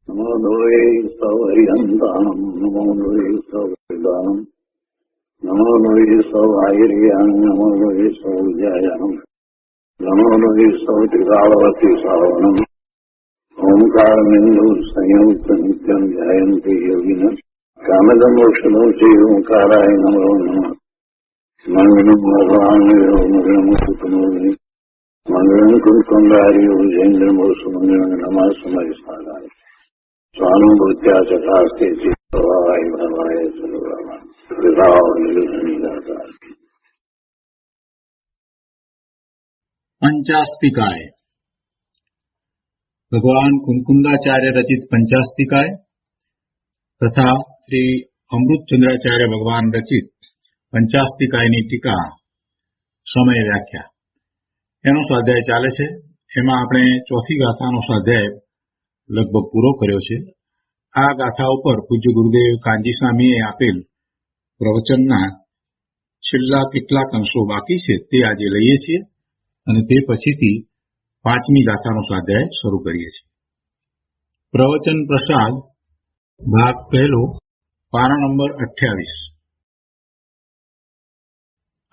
નમો લોહે સૌહરિહંતામ નમો લોહે સૌહૃદામ નમો લોહે સૌહાયર્યામ નમો લોહે સૌજયામ નમો લોહે સૌત્રિકાળવતી સાવનમ ઓંકારમિંદુ સંયુક્ત નિત્યમ જયંતી યોગિન કામદમોક્ષનો શ્રી ઓંકારાય નમો નમઃ મંગલમ ભગવાનયો મંગલમ સુતમોની મંગલમ કુંકુંડાર્યો જૈન્દ્રમોષ મંગલમ નમઃ સમય સારાય સ્વાનુભૂત્યા ચકાસ્તે ચિત્તવાય ભવાય સર્વમાં पंचास्तिकाय भगवान कुंकुंदाचार्य रचित पंचास्तिकाय तथा श्री अमृतचंद्राचार्य भगवान रचित पंचास्तिकायनी टीका समय व्याख्या एनो स्वाध्याय चाले छे। एमां आपणे चौथी गाथानो स्वाध्याय लगभग पूरो कर्यो छे। आ गाथा उपर पूज्य गुरुदेव कांजी स्वामीए आपेल प्रवचनना छेल्ला કેટલાક अंशो बाकी छे ते आजे लईए छीए અને તે પછીથી પાંચમી ગાથાનો સ્વાધ્યાય શરૂ કરીએ છીએ। પ્રવચન પ્રસાદ ભાગ પહેલો પાના નંબર 28।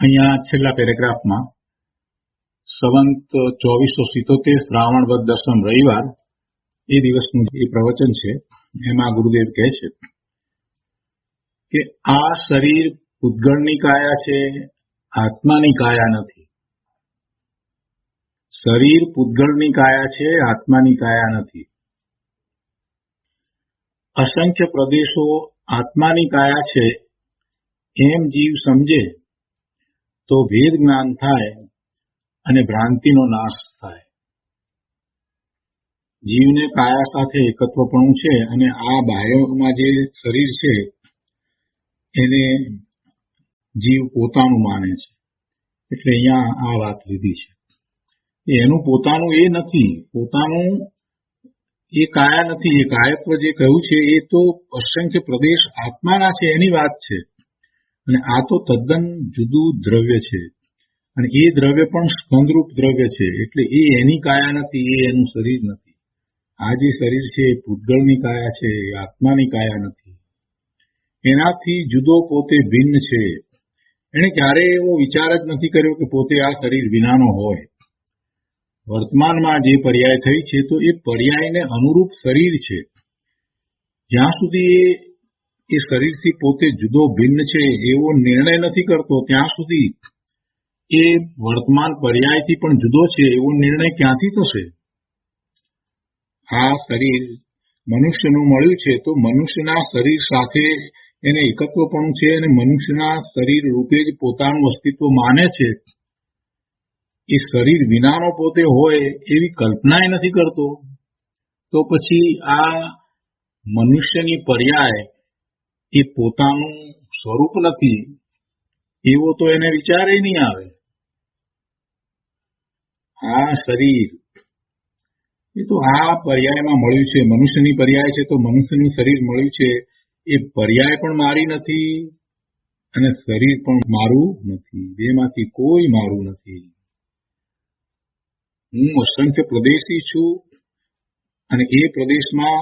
અહીંયા છેલ્લા પેરેગ્રાફમાં સંવંત 2477 શ્રાવણ વદ દસમ રવિવાર એ દિવસનું જે પ્રવચન છે એમાં ગુરુદેવ કહે છે કે આ શરીર પૂતગળની કાયા છે, આત્માની કાયા નથી। શરીર પૂતગળની કાયા છે, આત્માની કાયા નથી। અસંખ્ય પ્રદેશો આત્માની કાયા છે એમ જીવ સમજે તો ભેદ જ્ઞાન થાય અને ભ્રાંતિનો નાશ થાય। જીવને કાયા સાથે એકત્વપણું છે અને આ બાહ્યમાં જે શરીર છે એને જીવ પોતાનું માને છે, એટલે અહીંયા આ વાત લીધી છે। એનું પોતાનું એ નથી, પોતાનું એ કાયા નથી। એ કાયત્વ જે કહ્યું છે એ તો અસંખ્ય પ્રદેશ આત્માના છે એની વાત છે, અને આ તો તદ્દન જુદું દ્રવ્ય છે, અને એ દ્રવ્ય પણ સ્કંદરૂપ દ્રવ્ય છે, એટલે એ એની કાયા નથી, એ એનું શરીર નથી। આ જે શરીર છે એ પૂતગળની કાયા છે, એ આત્માની કાયા નથી। એનાથી જુદો પોતે ભિન્ન છે। એણે ક્યારેય એવો વિચાર જ નથી કર્યો કે પોતે આ શરીર વિનાનો હોય। વર્તમાનમાં જે પર્યાય થઈ છે તો એ પર્યાયને અનુરૂપ શરીર છે। જ્યાં સુધી એ શરીરથી પોતે જુદો ભિન્ન છે એવો નિર્ણય નથી કરતો ત્યાં સુધી એ વર્તમાન પર્યાયથી પણ જુદો છે એવો નિર્ણય ક્યાંથી થશે? આ શરીર મનુષ્યનું મળ્યું છે તો મનુષ્યના શરીર સાથે એને એકત્વપણું છે અને મનુષ્યના શરીર રૂપે જ પોતાનું અસ્તિત્વ માને છે। એ શરીર વિનાનો પોતે હોય એવી કલ્પનાય નથી કરતો, તો પછી આ મનુષ્યની પર્યાય એ પોતાનું સ્વરૂપ નથી એવો તો એને વિચારે નહીં આવે। આ શરીર એ તો આ પર્યાયમાં મળ્યું છે, મનુષ્યની પર્યાય છે તો મનુષ્યનું શરીર મળ્યું છે, એ પર્યાય પણ મારી નથી અને શરીર પણ મારું નથી, બેમાંથી કોઈ મારું નથી। હું અસંખ્ય પ્રદેશી છું અને એ પ્રદેશમાં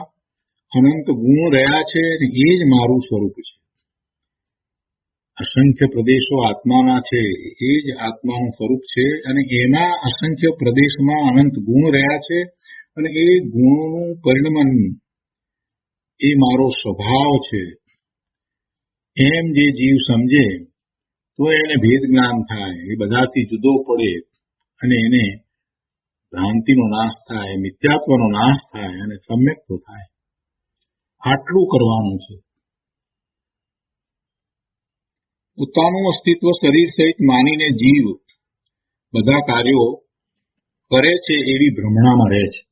અનંત ગુણ રહ્યા છે અને એ જ મારું સ્વરૂપ છે। અસંખ્ય પ્રદેશો આત્માના છે, એ જ આત્માનું સ્વરૂપ છે, અને એમાં અસંખ્ય પ્રદેશમાં અનંત ગુણ રહ્યા છે અને એ ગુણોનું પરિણમન એ મારો સ્વભાવ છે। એમ જે જીવ સમજે તો એને ભેદ જ્ઞાન થાય, એ બધાથી જુદો પડે અને એને ભ્રાંતિનો નાશ થાય, મિથ્યાત્વનો નાશ થાય અને સમ્યક્ત્વ થાય। આટલું કરવાનું છે। પોતાનું અસ્તિત્વ શરીર સહિત માનીને જીવ બધા કાર્યો કરે છે એવી ભ્રમણામાં રહે છે।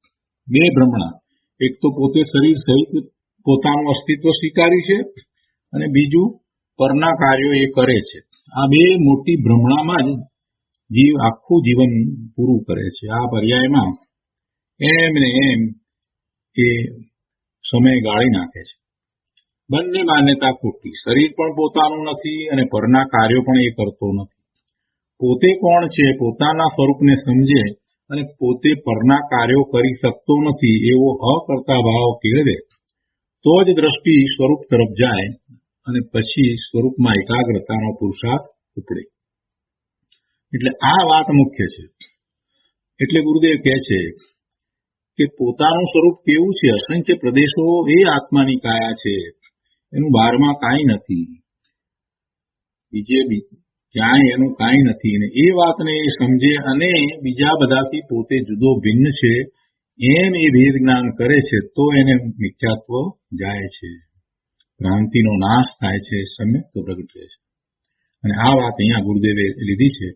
બે ભ્રમણા, એક તો પોતે શરીર સહિત પોતાનું અસ્તિત્વ સ્વીકાર્યું છે અને બીજું પરના કાર્યો એ કરે છે। આ બે મોટી ભ્રમણામાં જ જીવ આખું જીવન પૂરું કરે છે। આ પર્યાયમાં એમ ને એમ એ સમય ગાળી નાખે છે। બંને માન્યતા ખોટી, શરીર પણ પોતાનું નથી અને પરના કાર્યો પણ એ કરતો નથી। પોતે કોણ છે, પોતાના સ્વરૂપને સમજે અને પોતે પરના કાર્યો કરી શકતો નથી એવો અકર્તા ભાવ કેળવે તો જ દ્રષ્ટિ સ્વરૂપ તરફ જાય અને પછી સ્વરૂપમાં એકાગ્રતાનો પુરુષાર્થ ઉપડે. એટલે આ વાત મુખ્ય છે. એટલે ગુરુદેવ કહે છે કે પોતાનું સ્વરૂપ કેવું છે? અસંખ્ય પ્રદેશો એ આત્માની કાયા છે, એનું બહારમાં કાંઈ નથી, બીજે ક્યાંય એનું કાંઈ નથી. અને એ વાતને એ સમજે અને બીજા બધાથી પોતે જુદો ભિન્ન છે એમ એ ભેદ જ્ઞાન કરે છે તો એને મિથ્યાત્વ જાય છે, ભ્રાંતિનો નાશ થાય છે, સમ્યક્ત પ્રગટ રહે છે. અને આ વાત અહીંયા ગુરુદેવે લીધી છે.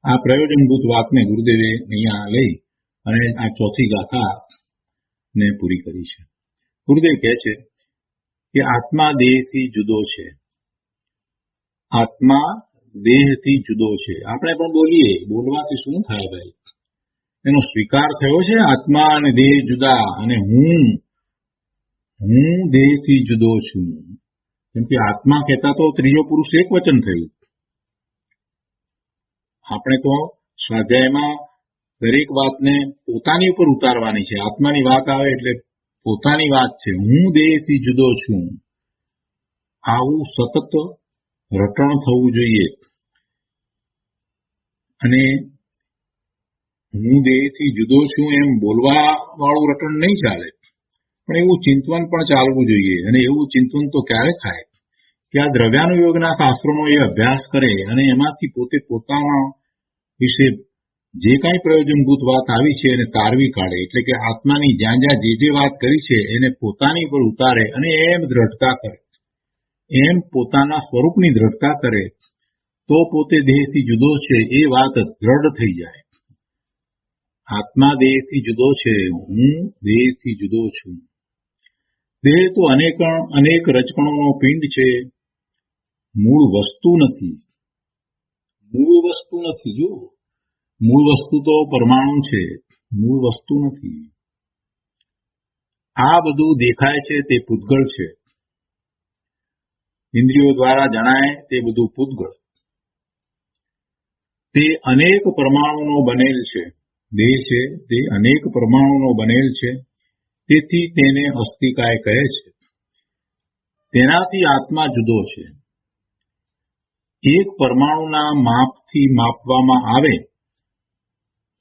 આ પ્રયોજનભૂત વાતને ગુરુદેવે અહીંયા લઈ અને આ ચોથી ગાથા ને પૂરી કરી છે. ગુરુદેવ કહે છે કે આત્મા દેહથી જુદો છે. આત્મા દેહથી જુદો છે. આપણે પણ બોલીએ, બોલવાથી શું થાય ભાઈ? એનો સ્વીકાર થયો છે આત્મા અને દેહ જુદા, અને હું દેહથી જુદો છું. કેમ કે આત્મા કહેતા તો ત્રીજો પુરુષ એક વચન થયું. આપણે તો સ્વાધ્યાયમાં દરેક વાતને પોતાની ઉપર ઉતારવાની છે. આત્માની વાત આવે એટલે પોતાની વાત છે. હું દેહથી જુદો છું, આવું સતત રટણ થવું જોઈએ. અને હું દેહથી જુદો છું એમ બોલવા વાળું રટણ નહીં ચાલે, પણ એવું ચિંતન પણ ચાલવું જોઈએ. અને એવું ચિંતન તો ક્યારે થાય કે આ દ્રવ્યાનુયોગના શાસ્ત્રોનો એ અભ્યાસ કરે અને એમાંથી પોતે પોતાના વિશે જે કાંઈ પ્રયોજનભૂત વાત આવી છે એને તારવી કાઢે. એટલે કે આત્માની જ્યાં જ્યાં જે વાત કરી છે એને પોતાની પર ઉતારે અને એમ દ્રઢતા કરે, એમ પોતાના સ્વરૂપની દ્રઢતા કરે તો પોતે દેહથી જુદો છે એ વાત દ્રઢ થઈ જાય. આત્મા દેહથી જુદો છે, હું દેહથી જુદો છું. દેહ તો અનેક રજકણોનો પિંડ છે, મૂળ વસ્તુ નથી. મૂળ વસ્તુ નથી. જો મૂળ વસ્તુ તો પરમાણુ છે, મૂળ વસ્તુ નથી. આ બધું દેખાય છે તે પૂતગળ છે, ઇન્દ્રિયો દ્વારા જણાય તે બધું પૂતગળ. તે અનેક પરમાણુનો બનેલ છે. દેહ છે તે અનેક પરમાણુનો બનેલ છે, તેથી તેને અસ્થિકાય કહે છે. તેનાથી આત્મા જુદો છે. એક પરમાણુના માપથી માપવામાં આવે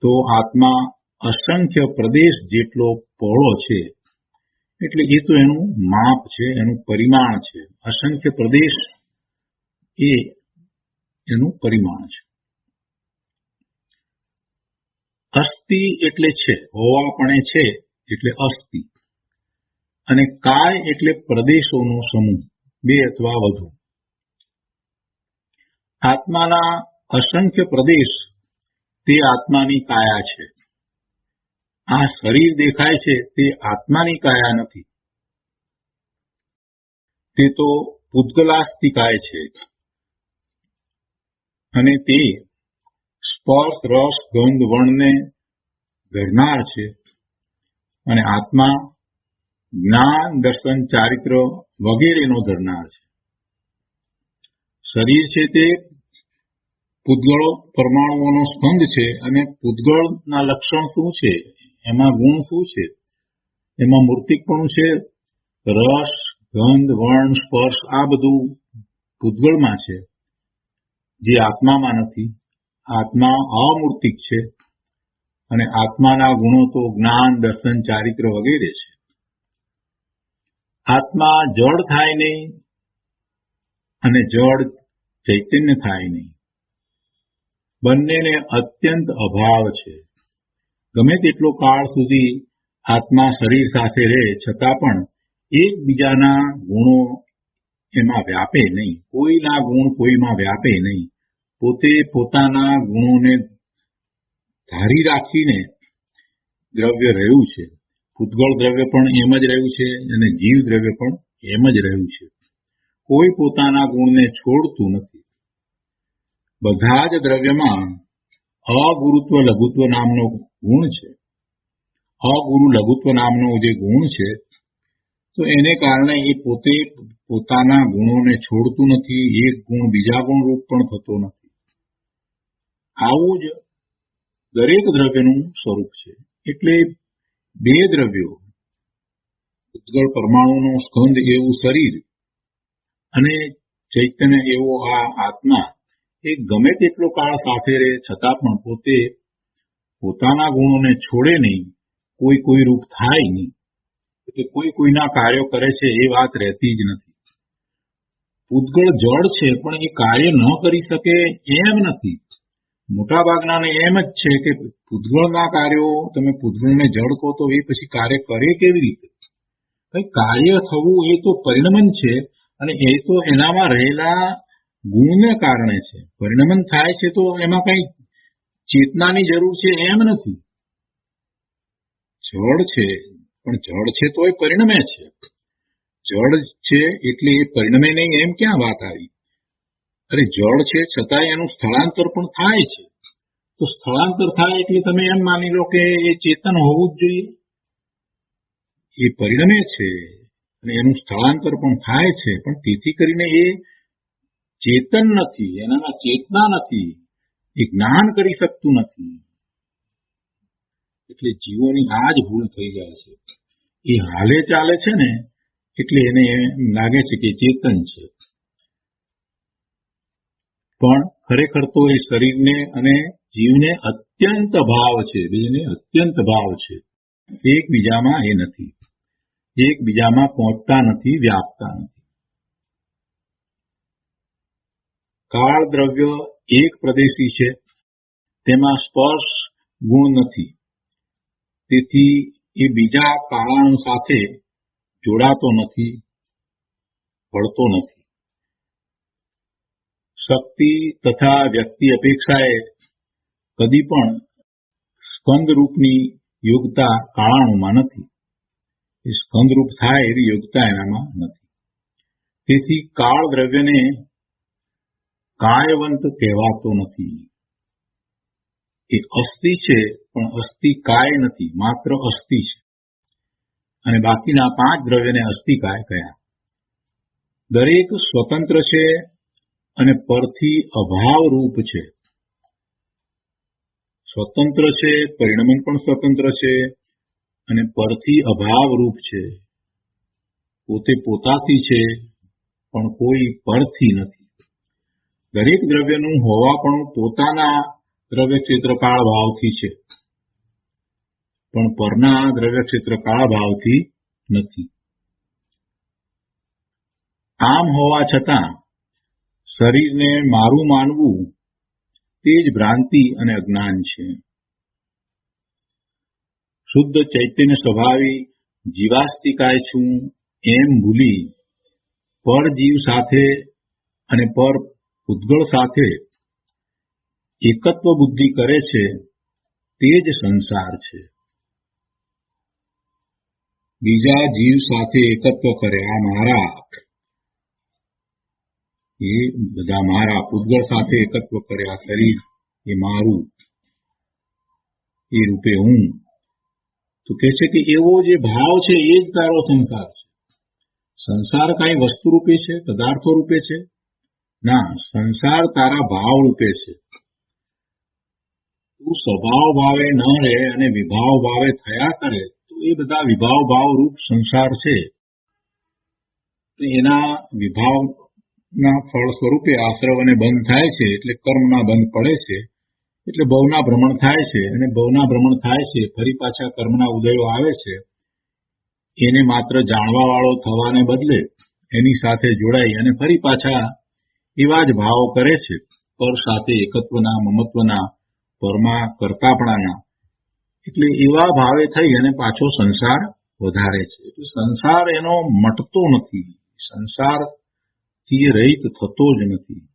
તો આત્મા અસંખ્ય પ્રદેશ જેટલો પહોળો છે. એટલે એ તો એનું માપ છે, એનું પરિમાણ છે. અસંખ્ય પ્રદેશ એ એનું પરિમાણ છે. અસ્થિ એટલે છે, હોવાપણે છે એટલે અસ્થિ. અને કાય એટલે પ્રદેશોનો સમૂહ, બે અથવા વધુ. આત્માના અસંખ્ય પ્રદેશ તે આત્માની કાયા છે. આ શરીર દેખાય છે તે આત્માની કાયા નથી, તે તો પૂતગલાસ્થિકાય છે. અને તે સ્પર્શ, રસ, ગંધ, વર્ણને ધરનાર છે. અને આત્મા જ્ઞાન, દર્શન, ચારિત્ર વગેરેનો ધરનાર છે. શરીર છે તે પૂતગળો પરમાણુઓનો સ્કંદ છે. અને પૂતગળના લક્ષણ શું છે? એમાં ગુણ શું છે? એમાં મૂર્તિકપણું છે. રસ, ગંધ, વર્ણ, સ્પર્શ આ બધું પૂતગળમાં છે, જે આત્મામાં નથી. આત્મા અમૂર્તિક છે. અને આત્માના ગુણો તો જ્ઞાન, દર્શન, ચારિત્ર વગેરે છે. આત્મા જડ થાય નહીં અને જડ ચૈતન્ય થાય નહીં. બંનેને અત્યંત અભાવ છે. ગમે તેટલો કાળ સુધી આત્મા શરીર સાથે રહે છતાં પણ એકબીજાના ગુણો એમાં વ્યાપે નહીં. કોઈના ગુણ કોઈમાં વ્યાપે નહીં. પોતે પોતાના ગુણોને ધારી રાખીને દ્રવ્ય રહ્યું છે. પૂતગળ દ્રવ્ય પણ એમ જ રહ્યું છે અને જીવ દ્રવ્ય પણ એમ જ રહ્યું છે. કોઈ પોતાના ગુણને છોડતું નથી. બધા જ દ્રવ્યમાં અગુરુત્વ લઘુત્વ નામનો ગુણ છે. અગુરુ લઘુત્વ નામનો જે ગુણ છે તો એને કારણે એ પોતે પોતાના ગુણોને છોડતું નથી. એક ગુણ બીજા ગુણ રૂપ પણ થતો નથી. આવું જ દરેક દ્રવ્યનું સ્વરૂપ છે. એટલે બે દ્રવ્યો, ઉદ્ગળ પરમાણુનો સ્કંદ એવું શરીર અને ચૈતન્ય એવો આ આત્મા, એ ગમે તેટલો કાળ સાથે રહે છતાં પણ પોતે પોતાના ગુણોને છોડે નહીં, કોઈ રૂપ થાય નહીં. એટલે કોઈના કાર્યો કરે છે એ વાત રહેતી જ નથી. ઉદ્ગળ જળ છે પણ એ કાર્ય ન કરી શકે એમ નથી. મોટા ભાગનાને એમ જ છે કે પૂતગળના કાર્યો, તમે પૂતગળને જળ કહો તો એ પછી કાર્ય કરે કેવી રીતે? કાર્ય થવું એ તો પરિણમન છે, અને એ તો એનામાં રહેલા ગુણને કારણે છે. પરિણમન થાય છે તો એમાં કઈ ચેતનાની જરૂર છે એમ નથી. જળ છે પણ જળ છે તો એ પરિણમે છે. જળ છે એટલે એ પરિણમે નહીં એમ ક્યાં વાત આવી? અરે જળ છે છતાં એનું સ્થળાંતર પણ થાય છે. તો સ્થળાંતર થાય એટલે તમે એમ માની લો કે એ ચેતન હોવું જ જોઈએ. એ પરિણમે છે અને એનું સ્થળાંતર પણ થાય છે, પણ તેથી કરીને એ ચેતન નથી, એનામાં ચેતના નથી, એ જ્ઞાન કરી શકતું નથી. એટલે જીવોની આ જ ભૂલ થઈ જાય છે. એ હાલે ચાલે છે ને એટલે એને એમ લાગે છે કે ચેતન છે, પણ ખરેખર તો એ શરીરને અને જીવને અત્યંત ભાવ છે. બેને અત્યંત ભાવ છે. એકબીજામાં એ નથી, એકબીજામાં પહોંચતા નથી, વ્યાપતા નથી. કાળ દ્રવ્ય એક પ્રદેશી છે, તેમાં સ્પર્શ ગુણ નથી, તેથી એ બીજા કાળાણુ સાથે જોડાતો નથી, ભળતો નથી. શક્તિ તથા વ્યક્તિ અપેક્ષાએ કદી પણ સ્કંદરૂપની યોગ્યતા કાળાણુમાં નથી. એ સ્કંદરૂપ થાય એવી યોગ્યતા એનામાં નથી. તેથી કાળ દ્રવ્યને કાયવંત કહેવાતો નથી. એ અસ્થિ છે પણ અસ્થિ કાય નથી, માત્ર અસ્થિ છે. અને બાકીના 5 દ્રવ્યને અસ્થિકાય કહ્યા. દરેક સ્વતંત્ર છે અને પરથી અભાવ રૂપ છે. સ્વતંત્ર છે, પરિણમન પણ સ્વતંત્ર છે અને પરથી અભાવ રૂપ છે. પોતે પોતાથી છે પણ કોઈ પરથી નથી. દરેક દ્રવ્યનું હોવાપણું પોતાના દ્રવ્ય ક્ષેત્રકાળ ભાવથી છે, પણ પરના દ્રવ્ય ક્ષેત્રકાળ ભાવથી નથી. આમ હોવા છતાં શરીરને મારું માનવું તે જ ભ્રાંતિ અને અજ્ઞાન છે. શુદ્ધ ચૈતન્ય સ્વભાવી જીવાસ્તિકાય છું એમ ભૂલી પર જીવ સાથે અને પર ઉદ્ગળ સાથે એકત્વ બુદ્ધિ કરે છે, તે જ સંસાર છે. બીજા જીવ સાથે એકત્વ કરે, આ મારા, એ બધા મારા. ઉદ્ગળ સાથે એકત્વ કરે, આ શરીર એ મારું, એ રૂપે હું. તો કે છે કે એવો જે ભાવ છે એ જ તારો સંસાર છે. સંસાર કઈ વસ્તુ રૂપે છે, પદાર્થો રૂપે છે? ના, સંસાર તારા ભાવ રૂપે છે. તું સ્વભાવ ભાવે ન રહે અને વિભાવ ભાવે થયા કરે તો એ બધા વિભાવ ભાવ રૂપ સંસાર છે. એના વિભાવના ફળ સ્વરૂપે આશ્રવ અને બંધ થાય છે, એટલે કર્મના બંધ પડે છે, એટલે ભવના ભ્રમણ થાય છે, અને ભવના ભ્રમણ થાય છે ફરી પાછા કર્મના ઉદયો આવે છે. એને માત્ર જાણવા વાળો થવાને બદલે એની સાથે જોડાઈ અને ફરી પાછા એવા જ ભાવ કરે છે, પર સાથે એકત્વના, મમત્વના, પરમાં કરતાપણાના. એટલે એવા ભાવે થઈ અને પાછો સંસાર વધારે છે. એટલે સંસાર એનો મટતો નથી, સંસારથી રહિત થતો જ નથી.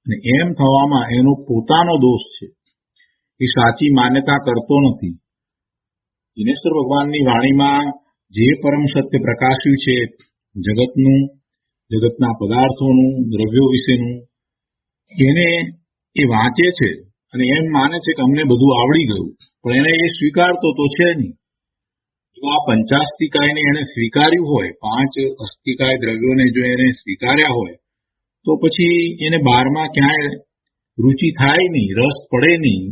અને એમ થવામાં એનો પોતાનો દોષ છે. એ સાચી માન્યતા કરતો નથી. દિનેશ્વર ભગવાનની વાણીમાં જે પરમ સત્ય પ્રકાશ્યું છે, જગતનું, જગતના પદાર્થોનું, દ્રવ્યો વિશેનું, એને એ વાંચે છે અને એમ માને છે કે અમને બધું આવડી ગયું, પણ એને એ સ્વીકારતો તો છે નહીં. જો આ પંચાસ્તિકાયને એને સ્વીકાર્યું હોય, 5 અસ્તિકાય દ્રવ્યોને જો એને સ્વીકાર્યા હોય, તો પછી એને 12માં ક્યાંય રુચિ થાય નહીં, રસ પડે નહીં.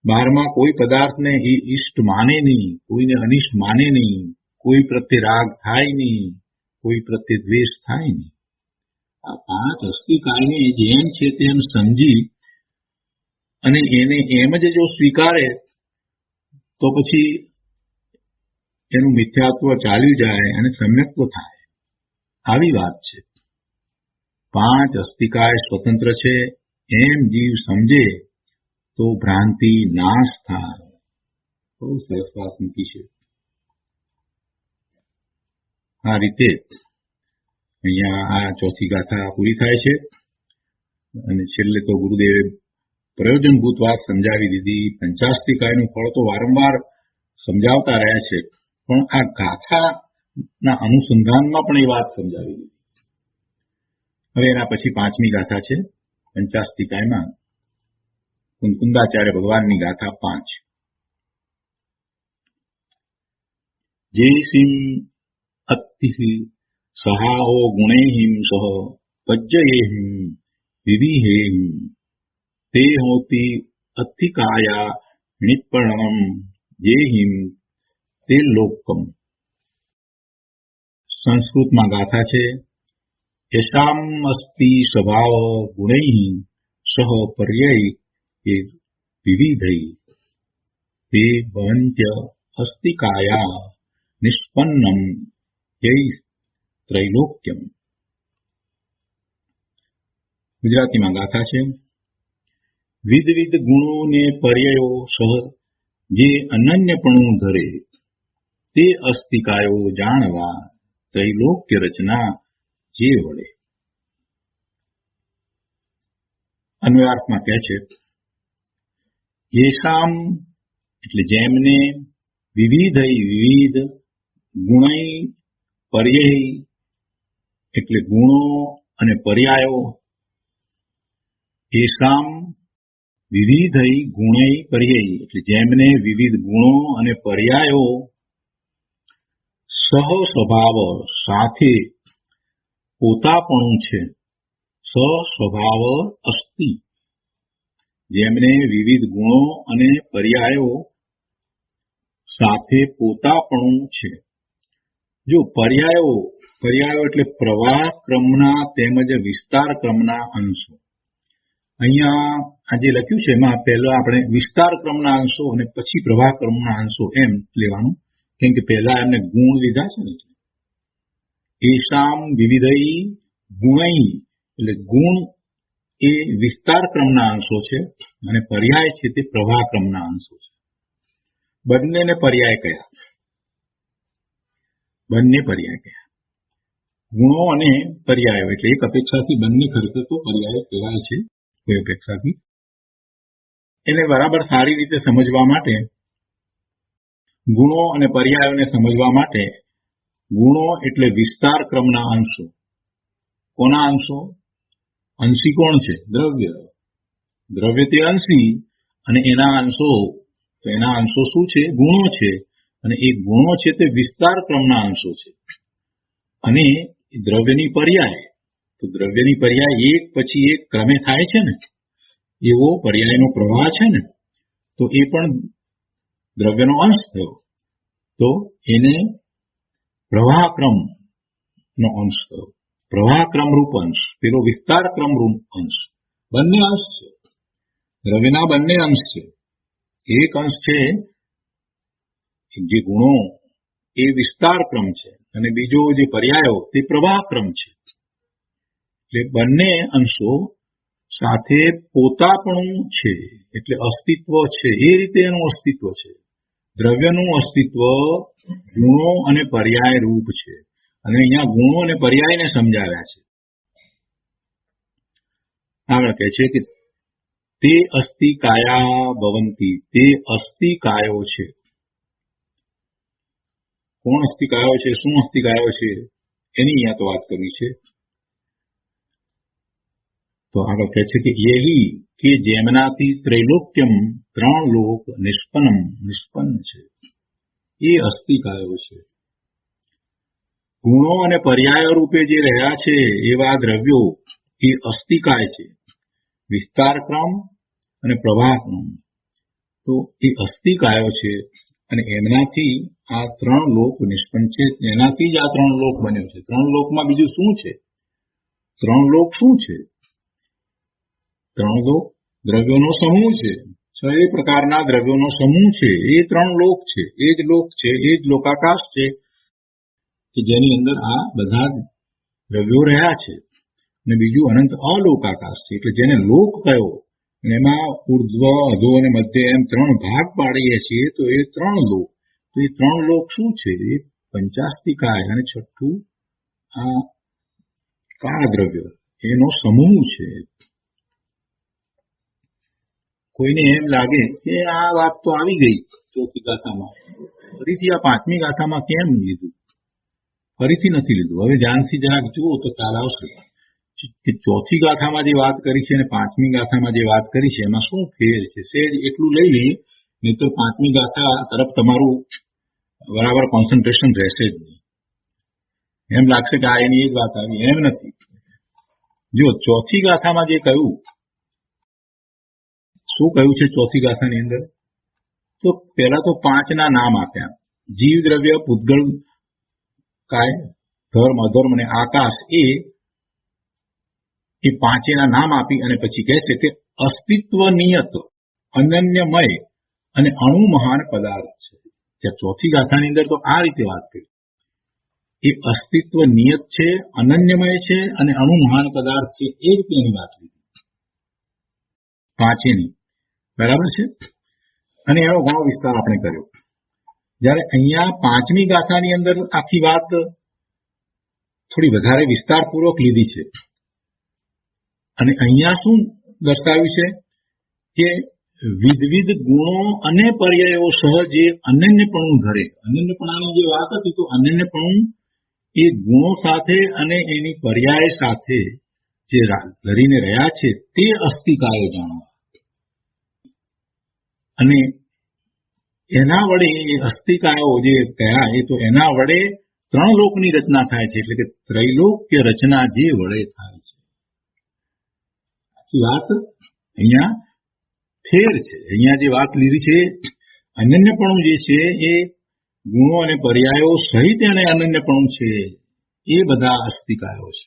બહારમાં કોઈ પદાર્થને એ ઈષ્ટ માને નહીં, કોઈને અનિષ્ટ માને નહીં, કોઈ પ્રત્યે રાગ થાય નહીં, કોઈ પ્રત્યે દ્વેષ થાય નહીં. આ પાંચ અસ્તિકાયને જેમ છે તેમ સમજી અને એને એમ જ જો સ્વીકારે તો પછી એનું મિથ્યાત્વ ચાલ્યું જાય અને સમ્યક્ત્વ થાય. આવી વાત છે. પાંચ અસ્તિકાય સ્વતંત્ર છે એમ જીવ સમજે તો ભ્રાંતિ નાશ થાય. બહુ સરસ વાત મૂકી છે. આ રીતે અહીંયા આ ચોથી ગાથા પૂરી થાય છે અને છેલ્લે તો ગુરુદેવે પ્રયોજનભૂત વાત સમજાવી દીધી. પંચાસ્તિકાયનું ફળ તો વારંવાર સમજાવતા રહ્યા છે, પણ આ ગાથાના અનુસંધાનમાં પણ એ વાત સમજાવી દીધી. હવે એના પછી પાંચમી ગાથા છે પંચાસ્તિકાયમાં કુંદાચાર્ય ભગવાનની ગાથા 5. જેસિમ અત્તિ સહાઓ ગુણૈહિમ સહ પજ્જયેહિમ વિવિહેહિમ તે હોતી અત્તિકાયા નિપણમ જેહિમ તે લોકમ. સંસ્કૃતમાં ગાથા છે. યશામ અસ્તિ સ્વભાવ ગુણૈ સહ પર્યય વિવિધૈ તે ભવંત્ય અસ્તિકાયા નિષ્પન્નમ યૈ ત્રૈલોક્યમ. ગુજરાતીમાં ગાથા છે. વિવિધ ગુણોને પર્યાયો સહ જે અનન્યપણું ધરે તે અસ્તિકાયો જાણવા ત્રૈલોક્ય રચના જે વડે. અન્વયાર્થમાં કહે છે યેષામ એટલે જેમને વિવિધ ગુણૈ પર્યાય એટલે ગુણો અને પર્યાયો. યેષામ વિવિધૈ ગુણૈ પર્યાય એટલે જેમને વિવિધ ગુણો અને પર્યાયો સહ સ્વભાવ સાથે પોતાપણું છે. સ્વભાવ અસ્તિ જેમને વિવિધ ગુણો અને પર્યાયો સાથે પોતાપણું છે. જો પર્યાયો એટલે પ્રવાહ ક્રમના તેમજ વિસ્તાર ક્રમના અંશો. અહીંયા આ જે લખ્યું છે એમાં પહેલા આપણે વિસ્તાર ક્રમના અંશો અને પછી પ્રવાહ ક્રમના અંશો એમ લેવાનું, કેમ કે પહેલા એમને ગુણ લીધા છે ને. એશામ વિવિધૈ ગુણૈ એટલે ગુણ એ વિસ્તાર ક્રમના અંશો છે અને પર્યાય છે તે પ્રવાહ ક્રમના અંશો છે. બંને પર્યાય કયા? ગુણો અને પર્યાયો એટલે એક અપેક્ષાથી બંને ખરેખર તો પર્યાય કહેવાય છે. કોઈ અપેક્ષાથી એને બરાબર સારી રીતે સમજવા માટે, ગુણો અને પર્યાયોને સમજવા માટે, ગુણો એટલે વિસ્તાર ક્રમના અંશો. કોના અંશો? અંશી કોણ છે? દ્રવ્ય તે અંશી અને એના અંશો. તો એના અંશો શું છે? ગુણો છે. અને એ ગુણો છે તે વિસ્તાર ક્રમના અંશો છે. અને દ્રવ્યની પર્યાય, તો દ્રવ્યની પર્યાય એક પછી એક ક્રમે થાય છે ને, એવો પર્યાયનો પ્રવાહ છે ને, તો એ પણ દ્રવ્યનો અંશ થયો. તો એને પ્રવાહ ક્રમનો અંશ થયો. પ્રવાહ ક્રમરૂપ અંશ, પેલો વિસ્તાર ક્રમરૂપ અંશ. બંને અંશ છે. દ્રવ્યના બંને અંશ છે. એક અંશ છે જે ગુણો એ વિસ્તાર ક્રમ છે અને બીજો જે પર્યાયો તે પ્રવાહ ક્રમ છે. એટલે બંને અંશો સાથે પોતાપણું છે એટલે અસ્તિત્વ છે. એ રીતે એનું અસ્તિત્વ છે. દ્રવ્યનું અસ્તિત્વ ગુણો અને પર્યાય રૂપ છે. અને અહીંયા ગુણો અને પર્યાયને સમજાવ્યા છે. આગળ કહે છે કે તે અસ્તિકાયા ભવંતી, તે અસ્તિકાયો છે. કોણ અસ્તિકાયો છે? શું અસ્તિકાયો છે? એની અહીંયા તો વાત કરવી છે. તો આગળ કહે છે કે યહી કે જેમનાથી ત્રૈલોક્યમ 3 લોક નિષ્પન્ન છે, એ અસ્તિકાયો છે. ગુણો અને પર્યાયો રૂપે જે રહ્યા છે એવા દ્રવ્યો એ અસ્તિકાય છે. વિસ્તાર ક્રમ અને પ્રવાહ ક્રમ. તો તો એ અસ્થિકાયો છે અને એમનાથી આ 3 લોક નિષ્પન્ન છે. એનાથી જ આ 3 લોક બન્યો છે. 3 લોકમાં બીજું શું છે? 3 લોક શું છે? 3 લોક દ્રવ્યોનો સમૂહ છે. 6 પ્રકારના દ્રવ્યોનો સમૂહ છે. એ 3 લોક છે. એ જ લોક છે, એ જ લોકાકાશ છે કે જેની અંદર આ બધા જ દ્રવ્યો રહ્યા છે. અને બીજું અનંત અલોકાકાશ છે, એટલે જેને લોક કયો, એમાં ઉર્ધ્વ, અધો અને મધ્ય એમ 3 ભાગ પાડીએ છીએ, તો એ 3 લોક. તો એ 3 લોક શું છે? એ પંચાસ્તિકાય અને છઠ્ઠું આ કાળ દ્રવ્ય એનો સમૂહ છે. કોઈને એમ લાગે કે આ વાત તો આવી ગઈ ચોથી ગાથામાં, ફરીથી આ 5મી ગાથામાં કેમ લીધું? ફરીથી નથી લીધું. હવે ધ્યાનથી જરાક જુઓ તો ખ્યાલ આવશે કે ચોથી ગાથામાં જે વાત કરી છે અને 5મી ગાથામાં જે વાત કરી છે એમાં શું ફેર છે. સેજ એટલું લઈ લઈએ, નહીં તો 5મી ગાથા તરફ તમારું બરાબર કોન્સન્ટ્રેશન રહેશે જ નહીં. એમ લાગશે કે આ એની એ જ વાત આવી. એમ નથી. જો ચોથી ગાથામાં જે કહ્યું, શું કહ્યું છે ચોથી ગાથાની અંદર? તો પહેલા તો 5ના નામ આપ્યા. જીવ, દ્રવ્ય, પૂતગલ, કાય, ધર્મ, અધર્મ અને આકાશ. એ 5ના નામ આપી અને પછી કહે છે કે અસ્તિત્વ નિયત, અનન્યમય અને અણુ મહાન પદાર્થ છે. ત્યાં ચોથી ગાથાની અંદર તો આ રીતે વાત કરી. એ અસ્તિત્વ નિયત છે, અનન્યમય છે અને અણુ મહાન પદાર્થ છે. એ રીતે એની વાત લીધી 5ની. બરાબર છે. અને એનો ઘણો વિસ્તાર આપણે કર્યો. જ્યારે અહીંયા 5મી ગાથાની અંદર આખી વાત થોડી વધારે વિસ્તારપૂર્વક લીધી છે. અને અહીંયા શું દર્શાવ્યું છે કે વિવિધ ગુણો અને પર્યાયો સહ જે અનન્યપણું ધરે. અનન્યપણાની જે વાત હતી, તો અનન્યપણું એ ગુણો સાથે અને એની પર્યાય સાથે જે ધરીને રહ્યા છે તે અસ્થિકાયો જાણવા. અને એના વડે એ અસ્થિકાયો જે કયા, એ તો એના વડે 3 લોકની રચના થાય છે. એટલે કે ત્રૈલોક્ય રચના જે વડે થાય છે. આખી વાત અહીંયા ફેર છે. અહીંયા જે વાત લીધી છે, અનન્યપણું જે છે એ ગુણો અને પર્યાયો સહિત અને અનન્યપણું છે, એ બધા અસ્થિકાયો છે.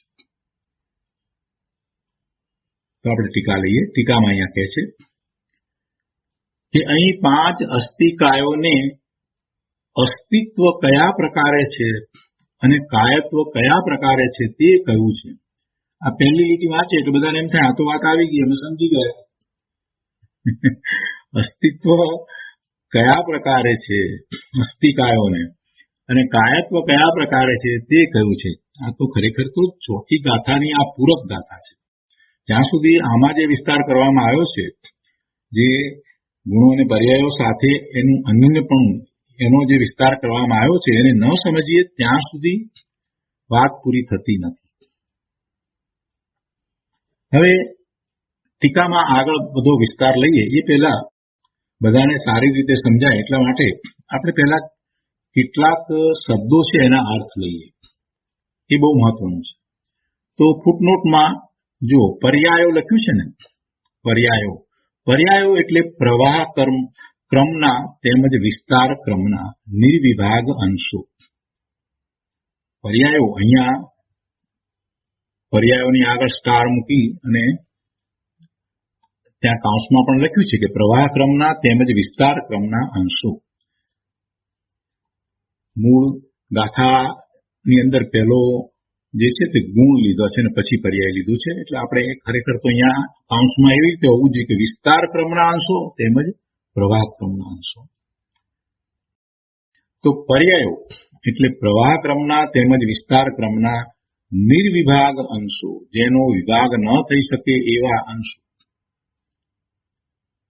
તો આપણે ટીકા લઈએ. ટીકામાં અહીંયા કહે છે કે અહીં 5 અસ્થિકાયોને અસ્તિત્વ કયા પ્રકારે છે અને કાયત્વ કયા પ્રકારે છે તે કહ્યું છે. આ પહેલી લીટી વાંચે એટલે બધાને એમ થાય આ તો વાત આવી ગઈ, અમે સમજી ગયા. અસ્તિત્વ કયા પ્રકારે છે અસ્થિકાયોને અને કાયત્વ કયા પ્રકારે છે તે કહ્યું છે. આ તો ખરેખર તો ચોથી ગાથાની આ પૂરક ગાથા છે. જ્યાં સુધી આમાં જે વિસ્તાર કરવામાં આવ્યો છે, જે ગુણો અને પર્યાયો સાથે એનું અનન્યપણું, એનો જે વિસ્તાર કરવામાં આવ્યો છે, એને ન સમજીએ ત્યાં સુધી વાત પૂરી થતી નથી. હવે ટીકામાં આગળ બધો વિસ્તાર લઈએ એ પહેલા બધાને સારી રીતે સમજાય એટલા માટે આપણે પહેલા કેટલાક શબ્દો છે એના અર્થ લઈએ. એ બહુ મહત્વનું છે. તો ફૂટનોટમાં જો પર્યાયો લખ્યું છે ને, પર્યાયો એટલે પ્રવાહ ક્રમના તેમજ વિસ્તાર ક્રમના નિર્વિભાગ અંશો. પર્યાયો, અહીંયા પર્યાયોની આગળ સ્ટાર મૂકી અને ત્યાં કાઉન્સમાં પણ લખ્યું છે કે પ્રવાહ ક્રમના તેમજ વિસ્તાર ક્રમના અંશો. મૂળ ગાથાની અંદર પહેલો જે છે તે ગુણ લીધો છે અને પછી પર્યાય લીધું છે. એટલે આપણે ખરેખર તો અહીંયા કાઉન્સમાં એવી રીતે હોવું જોઈએ કે વિસ્તાર ક્રમના અંશો તેમજ પ્રવાહ ક્રમના અંશો. તો પર્યાયો એટલે પ્રવાહ ક્રમના તેમજ વિસ્તાર ક્રમના નિર્વિભાગ અંશો, જેનો વિભાગ ન થઈ શકે એવા અંશો.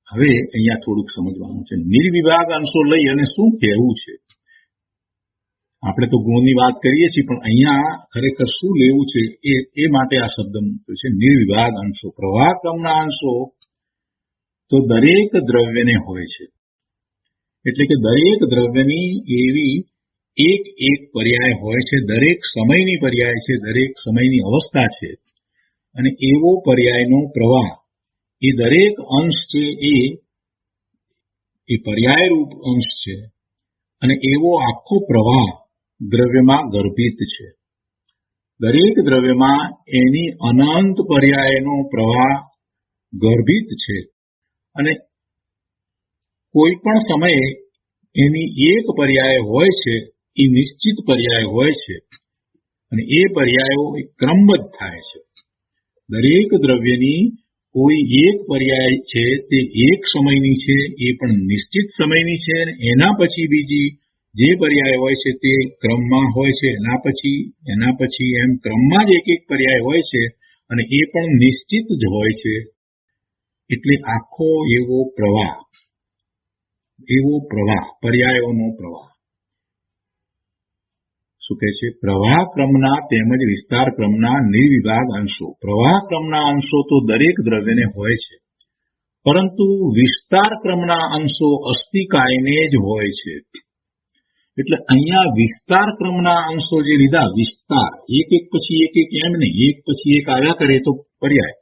હવે અહીંયા થોડુંક સમજવાનું છે. નિર્વિભાગ અંશો લઈ અને શું કહેવું છે? આપણે તો ગુણની વાત કરીએ છીએ, પણ અહીંયા ખરેખર શું લેવું છે એ માટે આ શબ્દ મૂક્યો છે, નિર્વિભાગ અંશો. પ્રવાહ ક્રમના અંશો તો દરેક દ્રવ્યને હોય છે. એટલે કે દરેક દ્રવ્યની એવી એક એક પર્યાય હોય છે, દરેક સમયની પર્યાય છે, દરેક સમયની અવસ્થા છે. અને એવો પર્યાયનો પ્રવાહ એ દરેક અંશ છે એ એ પર્યાયરૂપ અંશ છે અને એવો આખો પ્રવાહ દ્રવ્યમાં ગર્ભિત છે. દરેક દ્રવ્યમાં એની અનંત પર્યાયનો પ્રવાહ ગર્ભિત છે અને કોઈ પણ સમયે એની એક પર્યાય હોય છે, એ નિશ્ચિત પર્યાય હોય છે અને એ પર્યાયો ક્રમબદ્ધ થાય છે. દરેક દ્રવ્યની કોઈ એક પર્યાય છે તે એક સમયની છે, એ પણ નિશ્ચિત સમયની છે અને એના પછી બીજી જે પર્યાય હોય છે તે ક્રમમાં હોય છે, એના પછી એમ ક્રમમાં જ એક પર્યાય હોય છે અને એ પણ નિશ્ચિત જ હોય છે. એટલે આખો એવો પ્રવાહ પર્યાયોનો પ્રવાહ શું કહે છે? પ્રવાહ ક્રમના તેમજ વિસ્તાર ક્રમના નિર્વિભાગ અંશો. પ્રવાહ ક્રમના અંશો તો દરેક દ્રવ્યને હોય છે, પરંતુ વિસ્તાર ક્રમના અંશો અસ્થિકાયને જ હોય છે. એટલે અહીંયા વિસ્તાર ક્રમના અંશો જે લીધા, વિસ્તાર એક પછી એક એમ નહીં, એક પછી એક આવ્યા કરે તો પર્યાય,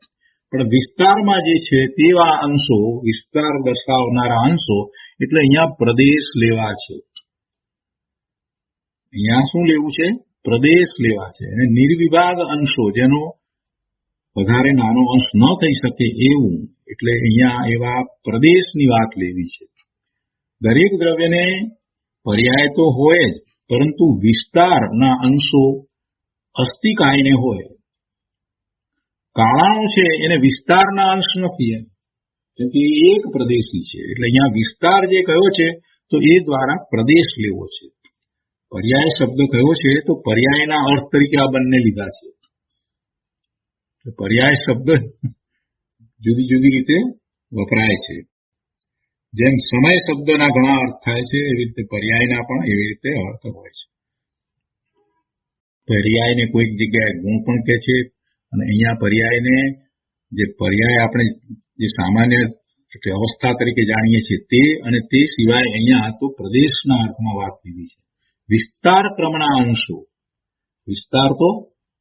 પણ વિસ્તારમાં જે છે તેવા અંશો, વિસ્તાર દર્શાવનારા અંશો, એટલે અહીંયા પ્રદેશ લેવા છે. અહીંયા શું લેવું છે? પ્રદેશ લેવા છે. અને નિર્વિભાગ અંશો, જેનો વધારે નાનો અંશ ન થઈ શકે એવું, એટલે અહીંયા એવા પ્રદેશની વાત લેવી છે. દરેક દ્રવ્યને પર્યાય તો હોય જ, પરંતુ વિસ્તારના અંશો અસ્થિકાયને હોય. કાળાણુ છે એને વિસ્તારના અંશ નથી, કેમ કે એક પ્રદેશી છે. એટલે અહીંયા વિસ્તાર જે કયો છે તો એ દ્વારા પ્રદેશ લેવો છે. પર્યાય શબ્દ કયો છે તો પર્યાયના અર્થ તરીકે આ બંને લીધા છે. પર્યાય શબ્દ જુદી જુદી રીતે વપરાય છે. જેમ સમય શબ્દના ઘણા અર્થ થાય છે, એવી રીતે પર્યાયના પણ એવી રીતે અર્થ હોય છે. પર્યાયને કોઈક જગ્યાએ ગુણ પણ કહે છે અને અહીંયા પર્યાયને જે પર્યાય આપણે જે સામાન્ય એટલે અવસ્થા તરીકે જાણીએ છીએ તે, અને તે સિવાય અહીંયા તો પ્રદેશના અર્થમાં વાત લીધી છે. વિસ્તાર ક્રમના અંશો, વિસ્તાર તો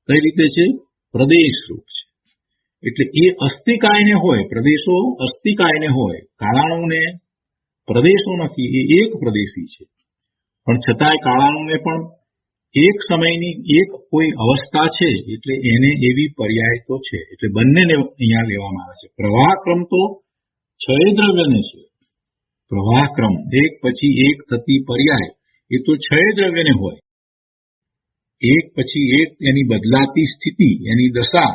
કઈ રીતે છે? પ્રદેશ રૂપ છે. એટલે એ અસ્થિકાયને હોય, પ્રદેશો અસ્થિકાયને હોય. કાળાણુને પ્રદેશો નથી, એ એક પ્રદેશી છે, પણ છતાંય કાળાણુને પણ એક સમયની એક કોઈ અવસ્થા છે, એટલે એને એવી પર્યાય તો છે. એટલે બંનેને અહીંયા લેવામાં આવે છે. પ્રવાહક્રમ તો છ દ્રવ્યને છે. પ્રવાહક્રમ એક પછી એક થતી પર્યાય એ તો છ દ્રવ્યને હોય. એક પછી એક એની બદલાતી સ્થિતિ, એની દશા,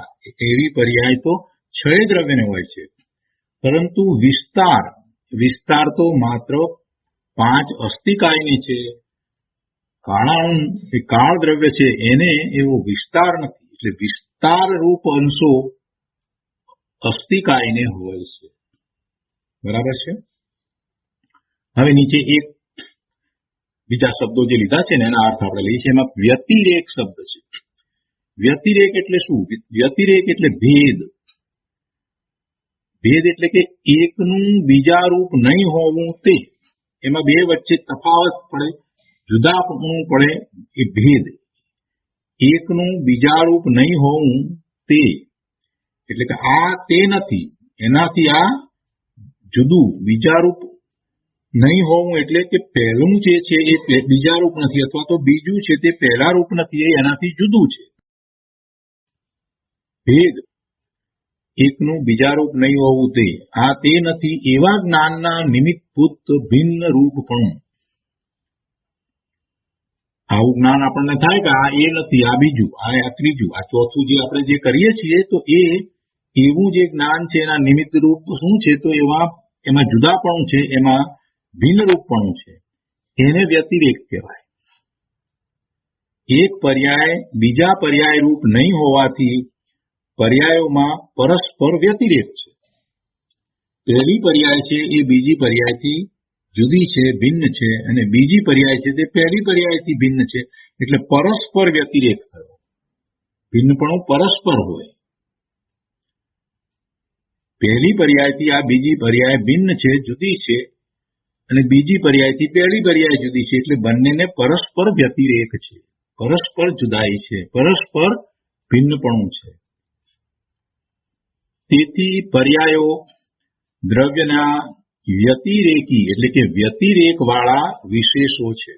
એવી પર્યાય તો છ દ્રવ્યને હોય છે. પરંતુ વિસ્તાર તો માત્ર 5 અસ્થિકાયની છે. કાળાણુ એ કાળ દ્રવ્ય છે, એને એવો વિસ્તાર નથી. એટલે વિસ્તાર રૂપ અંશો અસ્થિકાયને હોય છે. બરાબર છે? હવે નીચે એક બીજા શબ્દો જે લીધા છે ને એના અર્થ આપણે લઈએ છીએ. એમાં વ્યતિરેક શબ્દ છે. વ્યતિરેક એટલે શું? વ્યતિરેક એટલે ભેદ. ભેદ એટલે કે એકનું બીજા રૂપ નહીં હોવું તે. એમાં બે વચ્ચે તફાવત પડે, જુદાપણું પડે, એ ભેદ. એકનું બીજા રૂપ નહીં હોવું તે, એટલે કે આ તે નથી, એનાથી આ જુદું, બીજા રૂપ નહીં હોવું એટલે કે પહેલું જે છે એ બીજા રૂપ નથી, અથવા તો બીજું છે તે પહેલા રૂપ નથી, એ એનાથી જુદું છે. ભેદ, એકનું બીજા રૂપ નહીં હોવું તે, આ તે નથી એવા જ્ઞાનના નિમિત્તભૂત ભિન્ન રૂપપણું. આવું જ્ઞાન આપણને થાય કે આ એ નથી, આ બીજું, આ ત્રીજું, આ ચોથું, જે આપણે જે કરીએ છીએ તો એ એવું જે જ્ઞાન છે એના નિમિત્ત રૂપ શું છે તો એમાં જુદાપણું છે, એમાં ભિન્ન રૂપપણું છે, એને વ્યતિરેક કહેવાય. એક પર્યાય બીજા પર્યાય રૂપ નહીં હોવાથી પર્યાયોમાં પરસ્પર વ્યતિરેક છે. પહેલી પર્યાય છે એ બીજી પર્યાયથી જુદી છે, ભિન્ન છે, અને બીજી પર્યાય છે તે પહેલી પર્યાયથી ભિન્ન છે, એટલે પરસ્પર વ્યતિરેક થયો. ભિન્નપણું પરસ્પર હોય. પહેલી પર્યાયથી આ બીજી પર્યાય ભિન્ન છે, જુદી છે, અને બીજી પર્યાયથી પહેલી પર્યાય જુદી છે, એટલે બંનેને પરસ્પર વ્યતિરેક છે, પરસ્પર જુદાઈ છે, પરસ્પર ભિન્નપણું છે. તેથી પર્યાયો દ્રવ્યના વ્યતિરેકી એટલે કે વ્યતિરેક વાળા વિશેષો છે.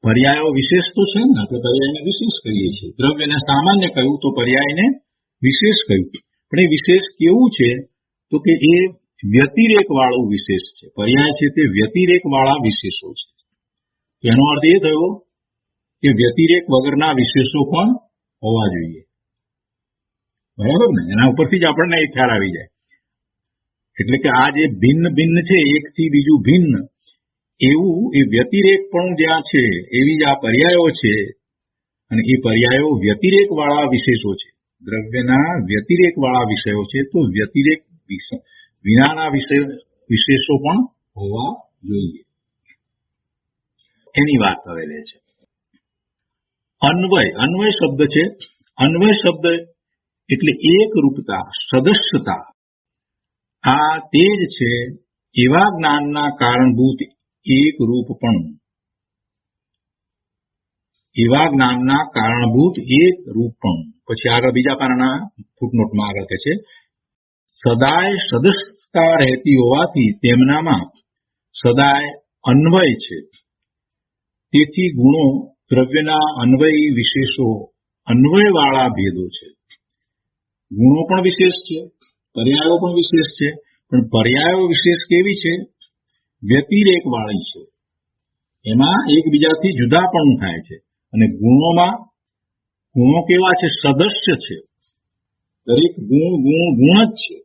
પર્યાયો વિશેષ તો છે ને, આપણે પર્યાયને વિશેષ કહીએ છીએ. દ્રવ્યને સામાન્ય કહ્યું તો પર્યાયને વિશેષ કહ્યું. પણ એ વિશેષ કેવું છે તો કે એ વ્યતિરેક વાળું વિશેષ છે. પર્યાય છે તે વ્યતિરેક વાળા વિશેષો છે. એનો અર્થ એ થયો કે વ્યતિરેક વગરના વિશેષો પણ હોવા જોઈએ. બરાબર ને? એના ઉપરથી જ આપણને એ ખ્યાલ આવી જાય. એટલે કે આ જે ભિન્ન ભિન્ન છે, એકથી બીજું ભિન્ન, એવું એ વ્યતિરેક પણ જ્યાં છે એવી જ આ પર્યાયો છે. અને એ પર્યાયો વ્યતિરેક વાળા વિશેષો છે. દ્રવ્યના વ્યતિરેક વાળા વિષયો છે, તો વ્યતિરેક વિનાના વિશેષો પણ હોવા જોઈએ. એની વાત હવે લે છે. અન્વય શબ્દ છે. અન્વય શબ્દ એટલે એક રૂપતા, સદસ્યતા. આ તે જ છે એવા જ્ઞાનના કારણભૂત એક રૂપપણું. એવા જ્ઞાનના કારણભૂત એક રૂપપણું. પછી આગળ બીજા પાનાના ફૂટનોટમાં આગળ કહે છે, સદાય સદસ્યતા રહેતી હોવાથી તેમનામાં સદાય અન્વય છે. તેથી ગુણો દ્રવ્યના અન્વયી વિશેષો અન્વયવાળા ભેદો છે. ગુણો પણ વિશેષ છે, પર્યાયો પણ વિશેષ છે, પણ પર્યાયો વિશેષ કેવી છે? વ્યતિરેક વાળી છે. એમાં એકબીજાથી જુદા પણ થાય છે. અને ગુણો કેવા છે? સદસ્ય છે. દરેક ગુણ જ છે.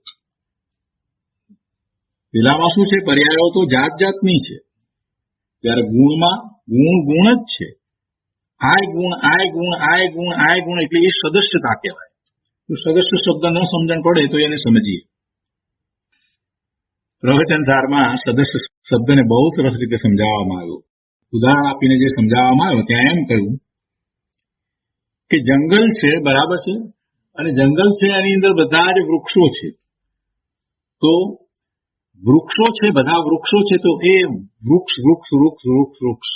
પેલામાં શું છે? પર્યાયો તો જાત જાતની છે. ત્યારે ગુણમાં ગુણ જ છે. આય ગુણ એટલે એ સદસ્યતા કહેવાય. તો સદસ્ય શબ્દ ન સમજણ પડે તો એને સમજીએ. પ્રવચન સારમાં સદસ્ય શબ્દને બહુ સરસ રીતે સમજાવવામાં આવ્યો. ઉદાહરણ આપીને જે સમજાવવામાં આવ્યો ત્યાં એમ કહ્યું કે જંગલ છે, બરાબર છે, અને જંગલ છે એની અંદર બધા જ વૃક્ષો છે. તો વૃક્ષો છે, બધા વૃક્ષો છે, તો એ વૃક્ષ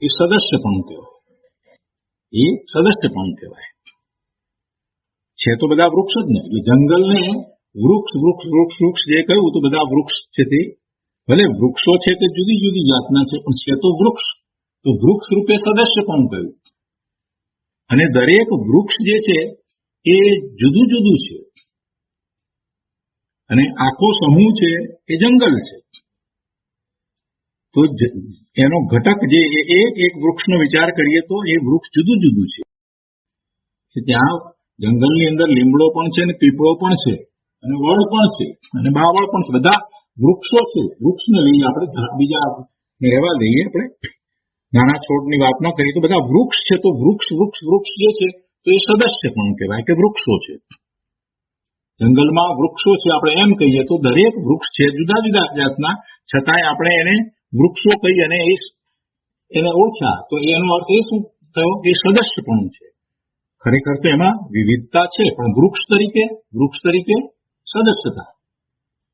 એ સદસ્યપણું કહેવાય. એ સદસ્યપણું કહેવાય છે. તો બધા વૃક્ષ જ ને, એટલે જંગલને વૃક્ષ જે કહ્યું તો બધા વૃક્ષ છે. તે ભલે વૃક્ષો છે તે જુદી જુદી જાતના છે, પણ છે તો વૃક્ષ રૂપે સદસ્યપણું કહ્યું. અને દરેક વૃક્ષ જે છે એ જુદું જુદું છે. અને આખો સમૂહ છે એ જંગલ છે. તો એનો ઘટક જે એક વૃક્ષનો વિચાર કરીએ તો એ વૃક્ષ જુદું જુદું છે. ત્યાં જંગલની અંદર લીમડો પણ છે, અને પીપળો પણ છે, અને વડ પણ છે, અને બાવળ પણ છે. બધા વૃક્ષો છે. વૃક્ષને લઈએ આપણે, બીજા રહેવા દઈએ, આપણે નાના છોડની વાત ના કરીએ તો બધા વૃક્ષ છે. તો વૃક્ષ જે છે તો એ સદસ્ય પણ કહેવાય કે વૃક્ષો છે. જંગલમાં વૃક્ષો છે આપણે એમ કહીએ તો દરેક વૃક્ષ છે જુદા જુદા જાતના, છતાંય આપણે એને વૃક્ષો કહી અને એને ઓળખ્યા તો એનો અર્થ એ શું થયો કે સદસ્યપણું છે. ખરેખર તો એમાં વિવિધતા છે, પણ વૃક્ષ તરીકે સદસ્યતા,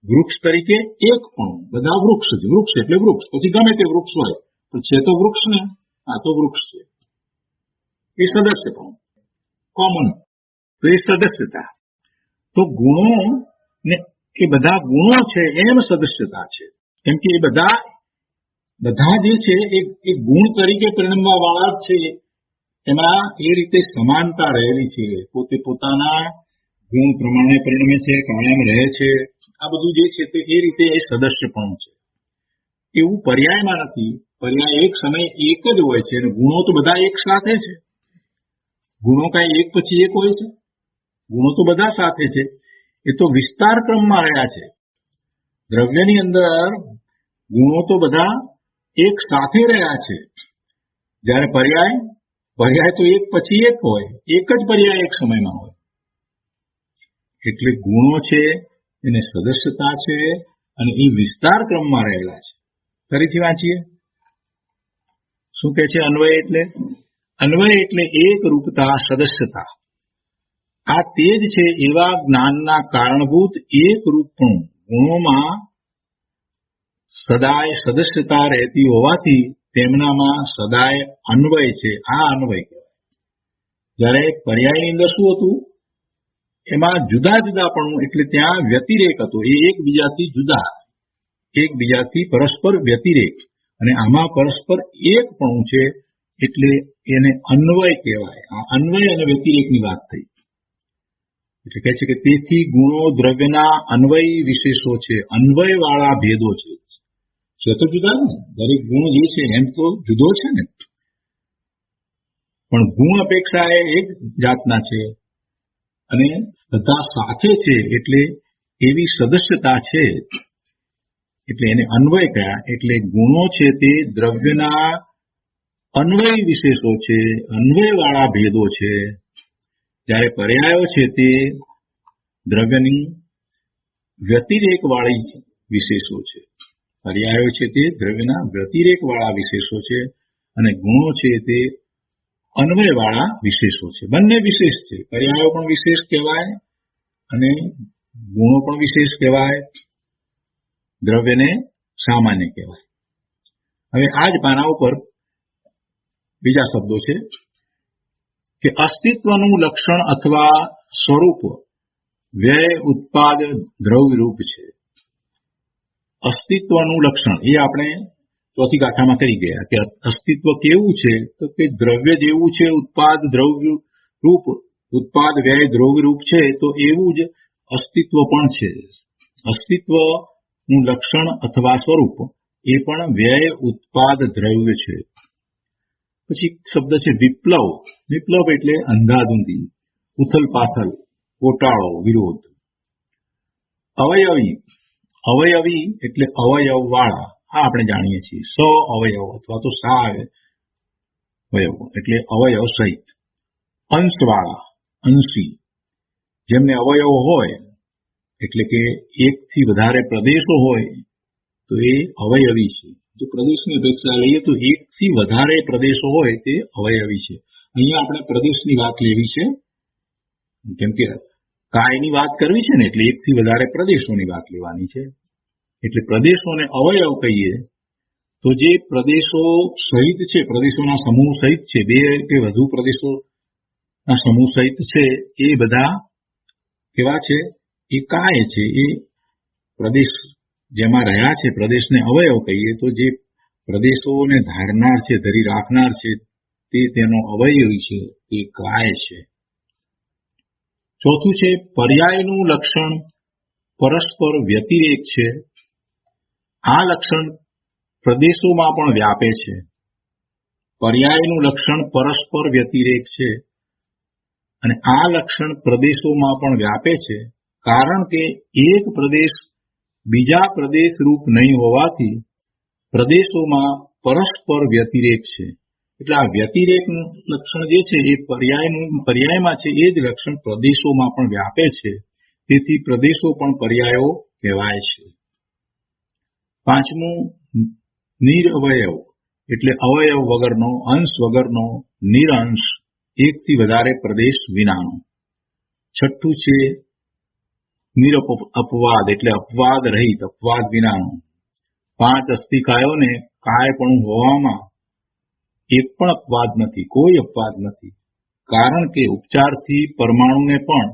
વૃક્ષ તરીકે એકપણું. બધા વૃક્ષ એટલે વૃક્ષ, પછી ગમે તે વૃક્ષ હોય તો છે તો વૃક્ષ ને, આ તો વૃક્ષ છે. એ સદસ્યપણું કોમન, તો એ સદસ્યતા. તો ગુણો ને એ બધા ગુણો છે એમ સદસ્યતા છે. કેમ કે એ બધા જે છે એ ગુણ તરીકે પરિણમવા વાળા જ છે. એમાં એ રીતે સમાનતા રહેલી છે. પોતે પોતાના ગુણ પ્રમાણે પરિણમે છે, કાયમ રહે છે. આ બધું જે છે તે એ રીતે એ સદસ્યપણું છે. એવું પર્યાયમાં નથી. પર્યાય એક સમય એક જ હોય છે, અને ગુણો તો બધા એક સાથે છે. ગુણો કાંઈ એક પછી એક હોય છે? ગુણો તો બધા સાથે છે. એ તો વિસ્તાર ક્રમમાં રહ્યા છે. દ્રવ્યની અંદર ગુણો તો બધા એક સાથે રહ્યા છે. જ્યારે પર્યાય તો એક પછી એક હોય, એક જ પર્યાય એક સમયમાં હોય. એટલે ગુણો છે એને સદસ્યતા છે, અને એ વિસ્તાર ક્રમમાં રહેલા છે. ફરીથી વાંચીએ શું કે છે. અન્વય એટલે એક રૂપતા, સદસ્યતા. આ તે જ છે એવા જ્ઞાનના કારણભૂત એક રૂપપણું. ગુણોમાં સદાય સદસ્યતા રહેતી હોવાથી તેમનામાં સદાય અન્વય છે. આ અન્વય કહેવાય. જ્યારે પર્યાયની અંદર શું હતું એમાં જુદા જુદાપણું એટલે ત્યાં વ્યતિરેક હતો, એ એકબીજાથી જુદા, એકબીજાથી પરસ્પર વ્યતિરેક, અને આમાં પરસ્પર એકપણું છે એટલે એને અન્વય કહેવાય. આ અન્વય અને વ્યતિરેકની વાત થઈ. એટલે કહે છે કે તેથી ગુણો દ્રવ્યના અન્વય વિશેષો છે, અન્વય વાળા ભેદો છે. તો જુદા ને દરેક ગુણ જે છે એમ તો જુદો છે ને, પણ ગુણ અપેક્ષા એ એક જાતના છે અને બધા સાથે છે એટલે એવી સદસ્યતા છે, એટલે એને અન્વય કયા. એટલે ગુણો છે તે દ્રવ્યના અન્વય વિશેષો છે, અન્વય વાળા ભેદો છે, જ્યારે પર્યાયો છે તે દ્રવ્યની વ્યતિરેક વાળી વિશેષો છે. પર્યાયો છે તે દ્રવ્યના વ્યતિરેક વાળા વિશેષો છે અને ગુણો છે તે અન્વય વાળા વિશેષો છે. બંને વિશેષ છે, પર્યાયો પણ વિશેષ કહેવાય અને ગુણો પણ વિશેષ કહેવાય, દ્રવ્યને સામાન્ય કહેવાય. હવે આ જ પાના ઉપર બીજા શબ્દો છે કે અસ્તિત્વનું લક્ષણ અથવા સ્વરૂપ વ્યય ઉત્પાદ દ્રવ્ય રૂપ છે. અસ્તિત્વનું લક્ષણ એ આપણે ચોથી ગાથામાં કરી ગયા કે અસ્તિત્વ કેવું છે તો કે દ્રવ્ય જેવું છે, ઉત્પાદ દ્રવ્ય રૂપ, ઉત્પાદ વ્યય દ્રવ્ય રૂપ છે તો એવું જ અસ્તિત્વ પણ છે. અસ્તિત્વનું લક્ષણ અથવા સ્વરૂપ એ પણ વ્યય ઉત્પાદ દ્રવ્ય છે. પછી શબ્દ છે વિપ્લવ. વિપ્લવ એટલે અંધાધૂંધી, ઉથલ પાથલ, ગોટાળો, વિરોધ. અવયવી. અવયવી એટલે અવયવ વાળા, આ આપણે જાણીએ છીએ. સ અવયવ અથવા તો સા અવયવ એટલે અવયવ સહિત. અંશવાળા, અંશી, જેમને અવયવ હોય એટલે કે એકથી વધારે પ્રદેશો હોય તો એ અવયવી છે. જો પ્રદેશની અપેક્ષા લઈએ તો એકથી વધારે પ્રદેશો હોય તે અવયવી છે. અહીંયા આપણે પ્રદેશની વાત લેવી છે, કેમ કે કાયની વાત કરવી છે ને, એટલે એકથી વધારે પ્રદેશોની વાત લેવાની છે. એટલે પ્રદેશોને અવયવ કહીએ તો જે પ્રદેશો સહિત છે, પ્રદેશોના સમૂહ સહિત છે, બે કે વધુ પ્રદેશોના સમૂહ સહિત છે, એ બધા કેવા છે? એ કાય છે. એ પ્રદેશ જેમાં રહ્યા છે પ્રદેશને અવયવ કહીએ તો જે પ્રદેશોને ધારનાર છે, ધરી રાખનાર છે, તે તેનો અવયવી છે, તે કાય છે. ચોથું છે પર્યાયનું લક્ષણ પરસ્પર વ્યતિરેક છે. આ લક્ષણ પ્રદેશોમાં પણ વ્યાપે છે. પર્યાયનું લક્ષણ પરસ્પર વ્યતિરેક છે અને આ લક્ષણ પ્રદેશોમાં પણ વ્યાપે છે, કારણ કે એક પ્રદેશ બીજા પ્રદેશ રૂપ નહીં હોવાથી પ્રદેશોમાં પરસ્પર વ્યતિરેક છે. એટલે આ વ્યતિરેક લક્ષણ જે છે એ પર્યાયમાં છે, એ જ લક્ષણ પ્રદેશોમાં પણ વ્યાપે છે. તેથી પ્રદેશો પણ પર્યાયો કહેવાય છે. પાંચમું નિરઅવયવ એટલે અવયવ વગરનો, અંશ વગરનો, નિરંશ, એકથી વધારે પ્રદેશ વિનાનો. છઠ્ઠું છે નિરપવાદ એટલે અપવાદ રહિત, અપવાદ વિનાનો. પાંચ અસ્થિકાયોને કાયપણું હોવામાં એક પણ અપવાદ નથી, કોઈ અપવાદ નથી, કારણ કે ઉપચારથી પરમાણુને પણ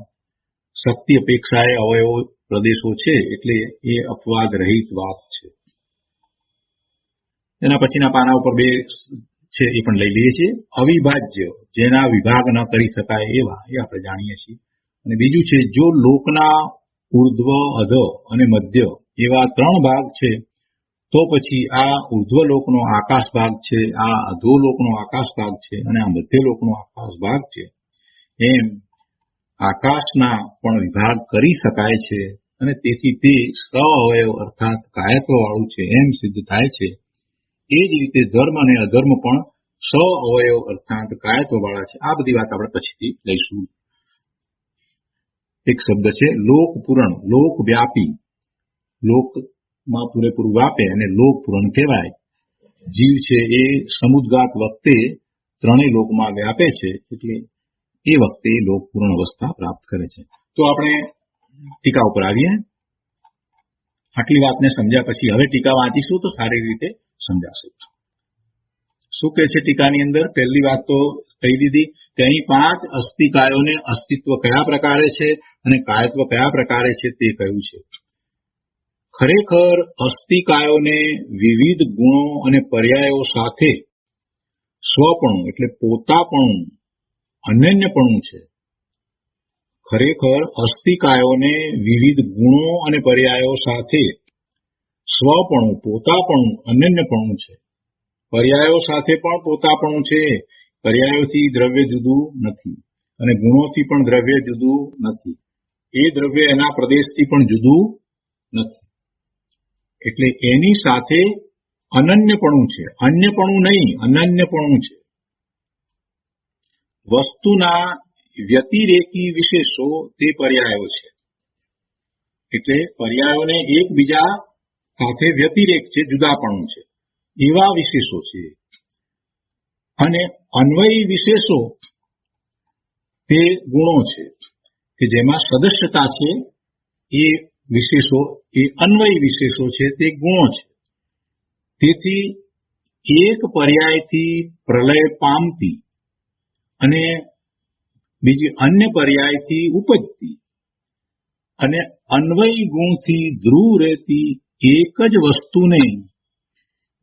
શક્તિ અપેક્ષાએ અવયવ પ્રદેશો છે, એટલે એ અપવાદ રહિત વાત છે. એના પછીના પાના ઉપર બે છે એ પણ લઈ લઈએ છીએ. અવિભાજ્ય, જેના વિભાગ ન કરી શકાય એવા, એ આપણે જાણીએ છીએ. અને બીજું છે જો લોકના ઉર્ધ્વ, અધ અને મધ્ય એવા ત્રણ ભાગ છે તો પછી આ ઉર્ધ્વલોકનો આકાશ ભાગ છે, આ અધોલોકનો આકાશ ભાગ છે અને આ મધ્યલોકનો આકાશ ભાગ છે, એમ આકાશના પણ વિભાગ કરી શકાય છે અને તેથી તે સ્વ-અવયવ અર્થાત કાયત્વ વાળું છે એમ સિદ્ધ થાય છે. એ જ રીતે ધર્મ અને અધર્મ પણ સ્વ-અવયવ અર્થાત કાયત્વ વાળા છે. આ બધી વાત આપણે પછીથી લઈશું. એક શબ્દ છે લોકપૂરણ, લોકવ્યાપી. લોકમાં પૂરેપૂરું વ્યાપે અને લોકપૂરણ કહેવાય. જીવ છે એ સમુદ્ગાત વખતે ત્રણેય લોકમાં વ્યાપે છે, એટલે એ વખતે લોકપૂર્ણ અવસ્થા પ્રાપ્ત કરે છે. તો આપણે ટીકા ઉપર આવીએ. આટલી વાતને સમજ્યા પછી હવે ટીકા વાંચીશું તો સારી રીતે સમજાશે. શું કહે છે ટીકાની અંદર? પહેલી વાત તો કહી દીધી કે અહીં પાંચ અસ્થિકાયોને અસ્તિત્વ કયા પ્રકારે છે અને કાયત્વ કયા પ્રકારે છે તે કહ્યું છે. ખરેખર અસ્થિકાયોને વિવિધ ગુણો અને પર્યાયો સાથે સ્વપણું એટલે પોતાપણું, અનન્યપણું છે. ખરેખર અસ્થિકાયોને વિવિધ ગુણો અને પર્યાયો સાથે સ્વપણું, પોતાપણું, અનન્યપણું છે. પર્યાયો સાથે પણ પોતાપણું છે. પર્યાયોથી દ્રવ્ય જુદું નથી અને ગુણોથી પણ દ્રવ્ય જુદું નથી. એ દ્રવ્ય એના પ્રદેશથી પણ જુદું નથી. એટલે એની સાથે અનન્યપણું છે. અન્યપણું નહીં, અનન્યપણું છે. વસ્તુના વ્યતિરેકી વિશેષો તે પર્યાયો છે. એટલે પર્યાયોને એકબીજા સાથે વ્યતિરેક છે, જુદાપણું છે, એવા વિશેષો છે. અને અન્વયી વિશેષો તે ગુણો છે કે જેમાં સદસ્યતા છે. એ વિશેષો, એ અન્વયી વિશેષો છે, તે ગુણો છે. તેથી એક પર્યાયથી પ્રલય પામતી અને બીજી અન્ય પર્યાયથી ઉપજતી અને અન્વયી ગુણથી ધ્રુવ રહેતી એક જ વસ્તુને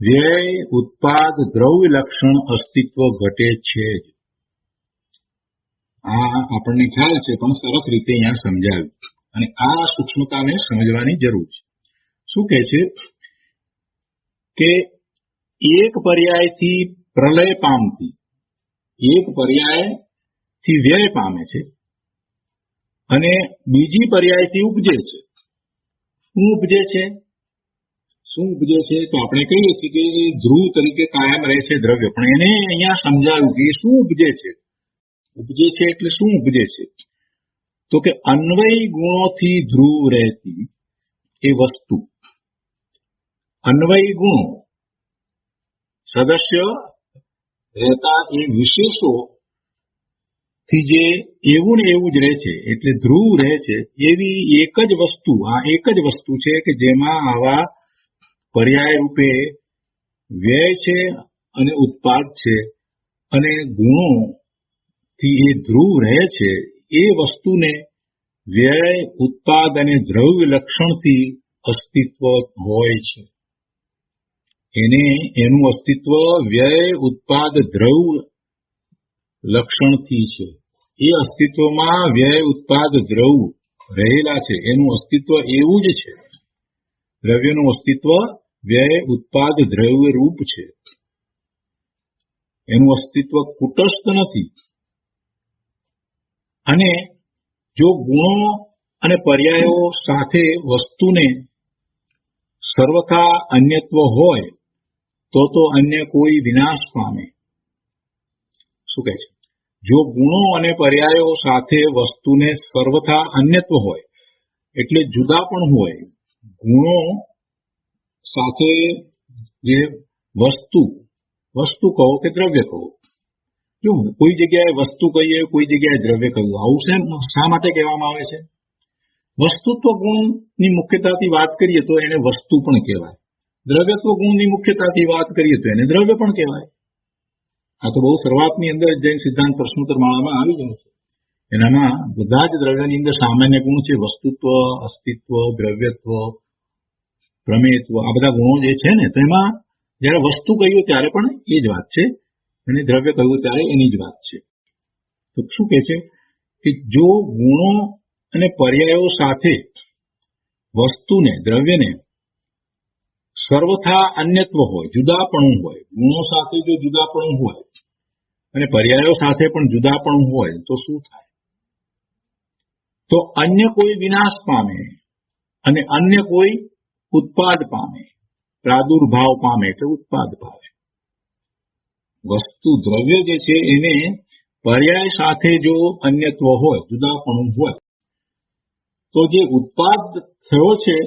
વ્યય, ઉત્પાદ, દ્રવ્ય લક્ષણ અસ્તિત્વ ઘટે છે જ. આ આપણને ખ્યાલ છે, પણ સરસ રીતે અહીંયા સમજાવ્યું. અને આ સૂક્ષ્મતાને સમજવાની જરૂર છે. શું કહે છે કે એક પર્યાયથી પ્રલય પામતી, એક પર્યાયથી વ્યય પામે છે અને બીજી પર્યાયથી ઉપજે છે. શું ઉપજે છે? શું ઉપજે છે? તો આપણે કહીએ છીએ કે ધ્રુવ તરીકે કાયમ રહે છે દ્રવ્ય. પણ એને અહીંયા સમજાવ્યું કે શું ઉપજે છે. ઉપજે છે એટલે શું ઉપજે છે? તો કે અન્વયી ગુણોથી ધ્રુવ રહેતી એ વસ્તુ, અન્વયી ગુણો સદસ્ય રહેતા એ વિશેષો થી જે એવું ને એવું જ રહે છે, એટલે ધ્રુવ રહે છે, એવી એક જ વસ્તુ, આ એક જ વસ્તુ છે કે જેમાં આવા પર્યાય રૂપે વ્યય છે અને ઉત્પાદ છે અને ગુણો થી એ ધ્રુવ રહે છે. એ વસ્તુને વ્યય, ઉત્પાદ અને દ્રવ્ય લક્ષણથી અસ્તિત્વ હોય છે. એનું અસ્તિત્વ વ્યય, ઉત્પાદ, દ્રવ્ય લક્ષણથી છે. એ અસ્તિત્વમાં વ્યય, ઉત્પાદ, દ્રવ્ય રહેલા છે. એનું અસ્તિત્વ એવું જ છે. દ્રવ્યનું અસ્તિત્વ વ્યય, ઉત્પાદ, દ્રવ્ય રૂપ છે. એનું અસ્તિત્વ કુટસ્થ નથી. અને જો ગુણો અને પર્યાયો સાથે વસ્તુને સર્વથા અન્યત્વ હોય તો અન્ય કોઈ વિનાશ પામે. શું કહે છે? જો ગુણો અને પર્યાયો સાથે વસ્તુને સર્વથા અન્યત્વ હોય એટલે જુદા પણ હોય. ગુણો સાથે જે વસ્તુ કહો કે દ્રવ્ય કહો, જો કોઈ જગ્યાએ વસ્તુ કહીએ, કોઈ જગ્યાએ દ્રવ્ય કહ્યું, આવું શા માટે કહેવામાં આવે છે? વસ્તુત્વ ગુણની મુખ્યતાથી વાત કરીએ તો એને વસ્તુ પણ કહેવાય. દ્રવ્યત્વ ગુણની મુખ્યતાથી વાત કરીએ તો એને દ્રવ્ય પણ કહેવાય. આ તો બહુ શરૂઆતની અંદર જૈન સિદ્ધાંત પ્રશ્નોત્તર માળામાં આવી જાય છે. એનામાં બધા જ દ્રવ્યની અંદર સામાન્ય ગુણ છે. વસ્તુત્વ, અસ્તિત્વ, દ્રવ્યત્વ, પ્રમેયત્વ, આ બધા ગુણો જે છે ને, તો એમાં જયારે વસ્તુ કહ્યું ત્યારે પણ એ જ વાત છે અને દ્રવ્ય કહ્યું ત્યારે એની જ વાત છે. તો શું કહે છે કે જો ગુણો અને પર્યાયો સાથે વસ્તુને, દ્રવ્યને સર્વથા અન્યત્વ હોય, જુદાપણું હોય, ગુણો સાથે જો જુદાપણું હોય અને પર્યાયો સાથે પણ જુદાપણું હોય તો શું થાય? તો અન્ય કોઈ વિનાશ પામે અને અન્ય કોઈ ઉત્પાદ પામે. પ્રાદુર્ભાવ પામે એટલે ઉત્પાદ પામે. વસ્તુ, દ્રવ્ય જે છે એને પર્યાય સાથે જો અન્યત્વ હોય, જુદાપણું હોય, તો જે ઉત્પાદ થયો છે,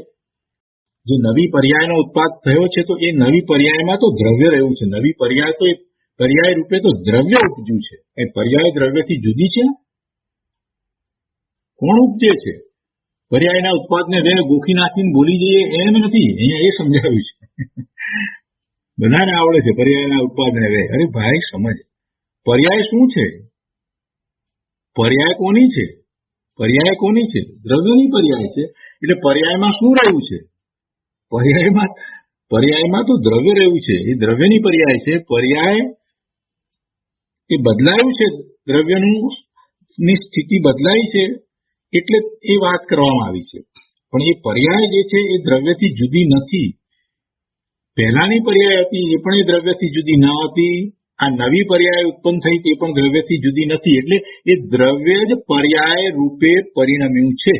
જે નવી પર્યાયનો ઉત્પાદ થયો છે, તો એ નવી પર્યાયમાં તો દ્રવ્ય રહ્યું છે. નવી પર્યાય તો પર્યાય રૂપે તો દ્રવ્ય ઉપજ્યું છે. એ પર્યાય દ્રવ્યથી જુદી છે? કોણ ઉપજે છે? પર્યાયના ઉત્પાદને વેર ગોખી નાખીને બોલી જઈએ એમ નથી. અહીંયા એ સમજાવ્યું છે. બધાને આવડે છે પર્યાયના ઉત્પાદને વેર. અરે ભાઈ સમજ, પર્યાય શું છે? પર્યાય કોની છે? પર્યાય કોની છે? દ્રવ્યની પર્યાય છે. એટલે પર્યાયમાં શું રહ્યું છે? પર્યાયમાં તો દ્રવ્ય રહ્યું છે. એ દ્રવ્યની પર્યાય છે. પર્યાય એ બદલાયું છે, દ્રવ્યનું ની સ્થિતિ બદલાઈ છે, એટલે એ વાત કરવામાં આવી છે. પણ એ પર્યાય જે છે એ દ્રવ્યથી જુદી નથી. પહેલાની પર્યાય હતી એ પણ એ દ્રવ્યથી જુદી ન હતી. આ નવી પર્યાય ઉત્પન્ન થઈ તે પણ દ્રવ્યથી જુદી નથી. એટલે એ દ્રવ્ય જ પર્યાય રૂપે પરિણમ્યું છે.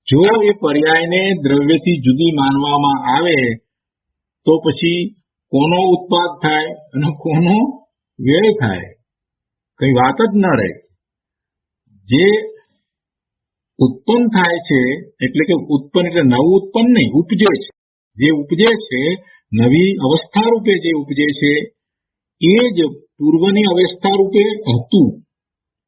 જો એ પર્યાયને દ્રવ્યથી જુદી માનવામાં આવે તો પછી કોનો ઉત્પાદ થાય અને કોનો વ્યય થાય? કઈ વાત જ ન રહે. જે ઉત્પન્ન થાય છે એટલે કે ઉત્પન્ન એટલે નવું ઉત્પન્ન નહીં, ઉપજે છે. જે ઉપજે છે નવી અવસ્થા રૂપે જે ઉપજે છે એ જ પૂર્વની અવસ્થા રૂપે હતું.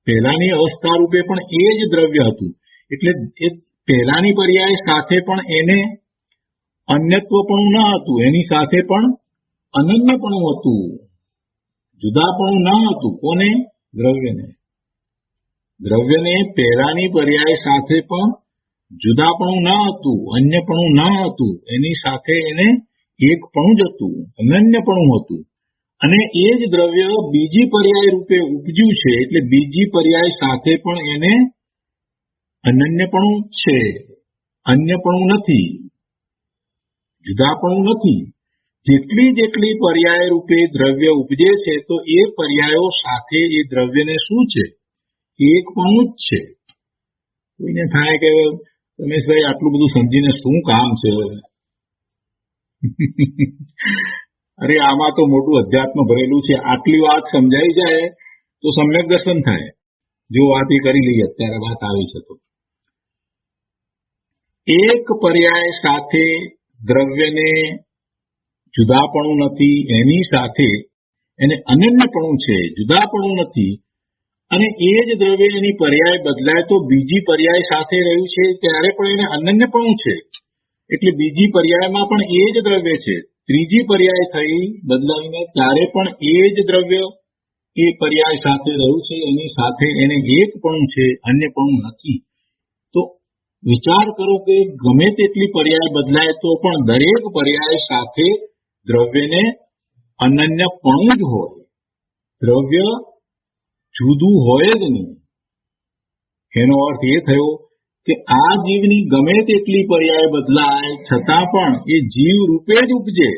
પહેલાની અવસ્થા રૂપે પણ એ જ દ્રવ્ય હતું. એટલે એ પહેલાની પર્યાય સાથે પણ એને અન્યત્વપણું ન હતું, એની સાથે પણ અનન્યપણું હતું, જુદાપણું ન હતું. કોને? દ્રવ્યને. દ્રવ્યને પહેલાની પર્યાય સાથે પણ જુદાપણું ન હતું, અન્યપણું ન હતું. એની સાથે એને એકપણું જ હતું, અનન્યપણું હતું. અને એ જ દ્રવ્ય બીજી પર્યાય રૂપે ઉપજ્યું છે એટલે બીજી પર્યાય સાથે પણ એને અનન્યપણું છે, અન્યપણું નથી, જુદાપણું નથી. જેટલી પર્યાય રૂપે દ્રવ્ય ઉપજે છે તો એ પર્યાયો સાથે એ દ્રવ્યને શું છે? એકપણું જ છે. કોઈને થાય કે રમેશભાઈ આટલું બધું સમજીને શું કામ છે? અરે આમાં તો મોટું અધ્યાત્મ ભરેલું છે. આટલી વાત સમજાઈ જાય તો સમ્યક દર્શન થાય. જો વાત એ કરી લઈએ, અત્યારે વાત આવી છે તો એક પર્યાય સાથે દ્રવ્યને જુદાપણું નથી, એની સાથે એને અનન્યપણું છે, જુદાપણું નથી. અને એ જ દ્રવ્ય એની પર્યાય બદલાય તો બીજી પર્યાય સાથે રહ્યું છે ત્યારે પણ એને અનન્યપણું છે. એટલે બીજી પર્યાયમાં પણ એ જ દ્રવ્ય છે. ત્રીજી પર્યાય થઈ બદલાઈને ત્યારે પણ એ જ દ્રવ્ય એ પર્યાય સાથે રહ્યું છે, એની સાથે એને એકપણું છે, અન્યપણું નથી. તો વિચાર કરો કે ગમે તેટલી પર્યાય બદલાય તો પણ દરેક પર્યાય સાથે દ્રવ્યને અનન્યપણું જ હોય. દ્રવ્ય જુદું હોય જ નહીં. એનો અર્થ એ થયો કે આ જીવની ગમે તેટલી પર્યાય બદલાય છતાં પણ એ જીવ રૂપે જ ઉપજે.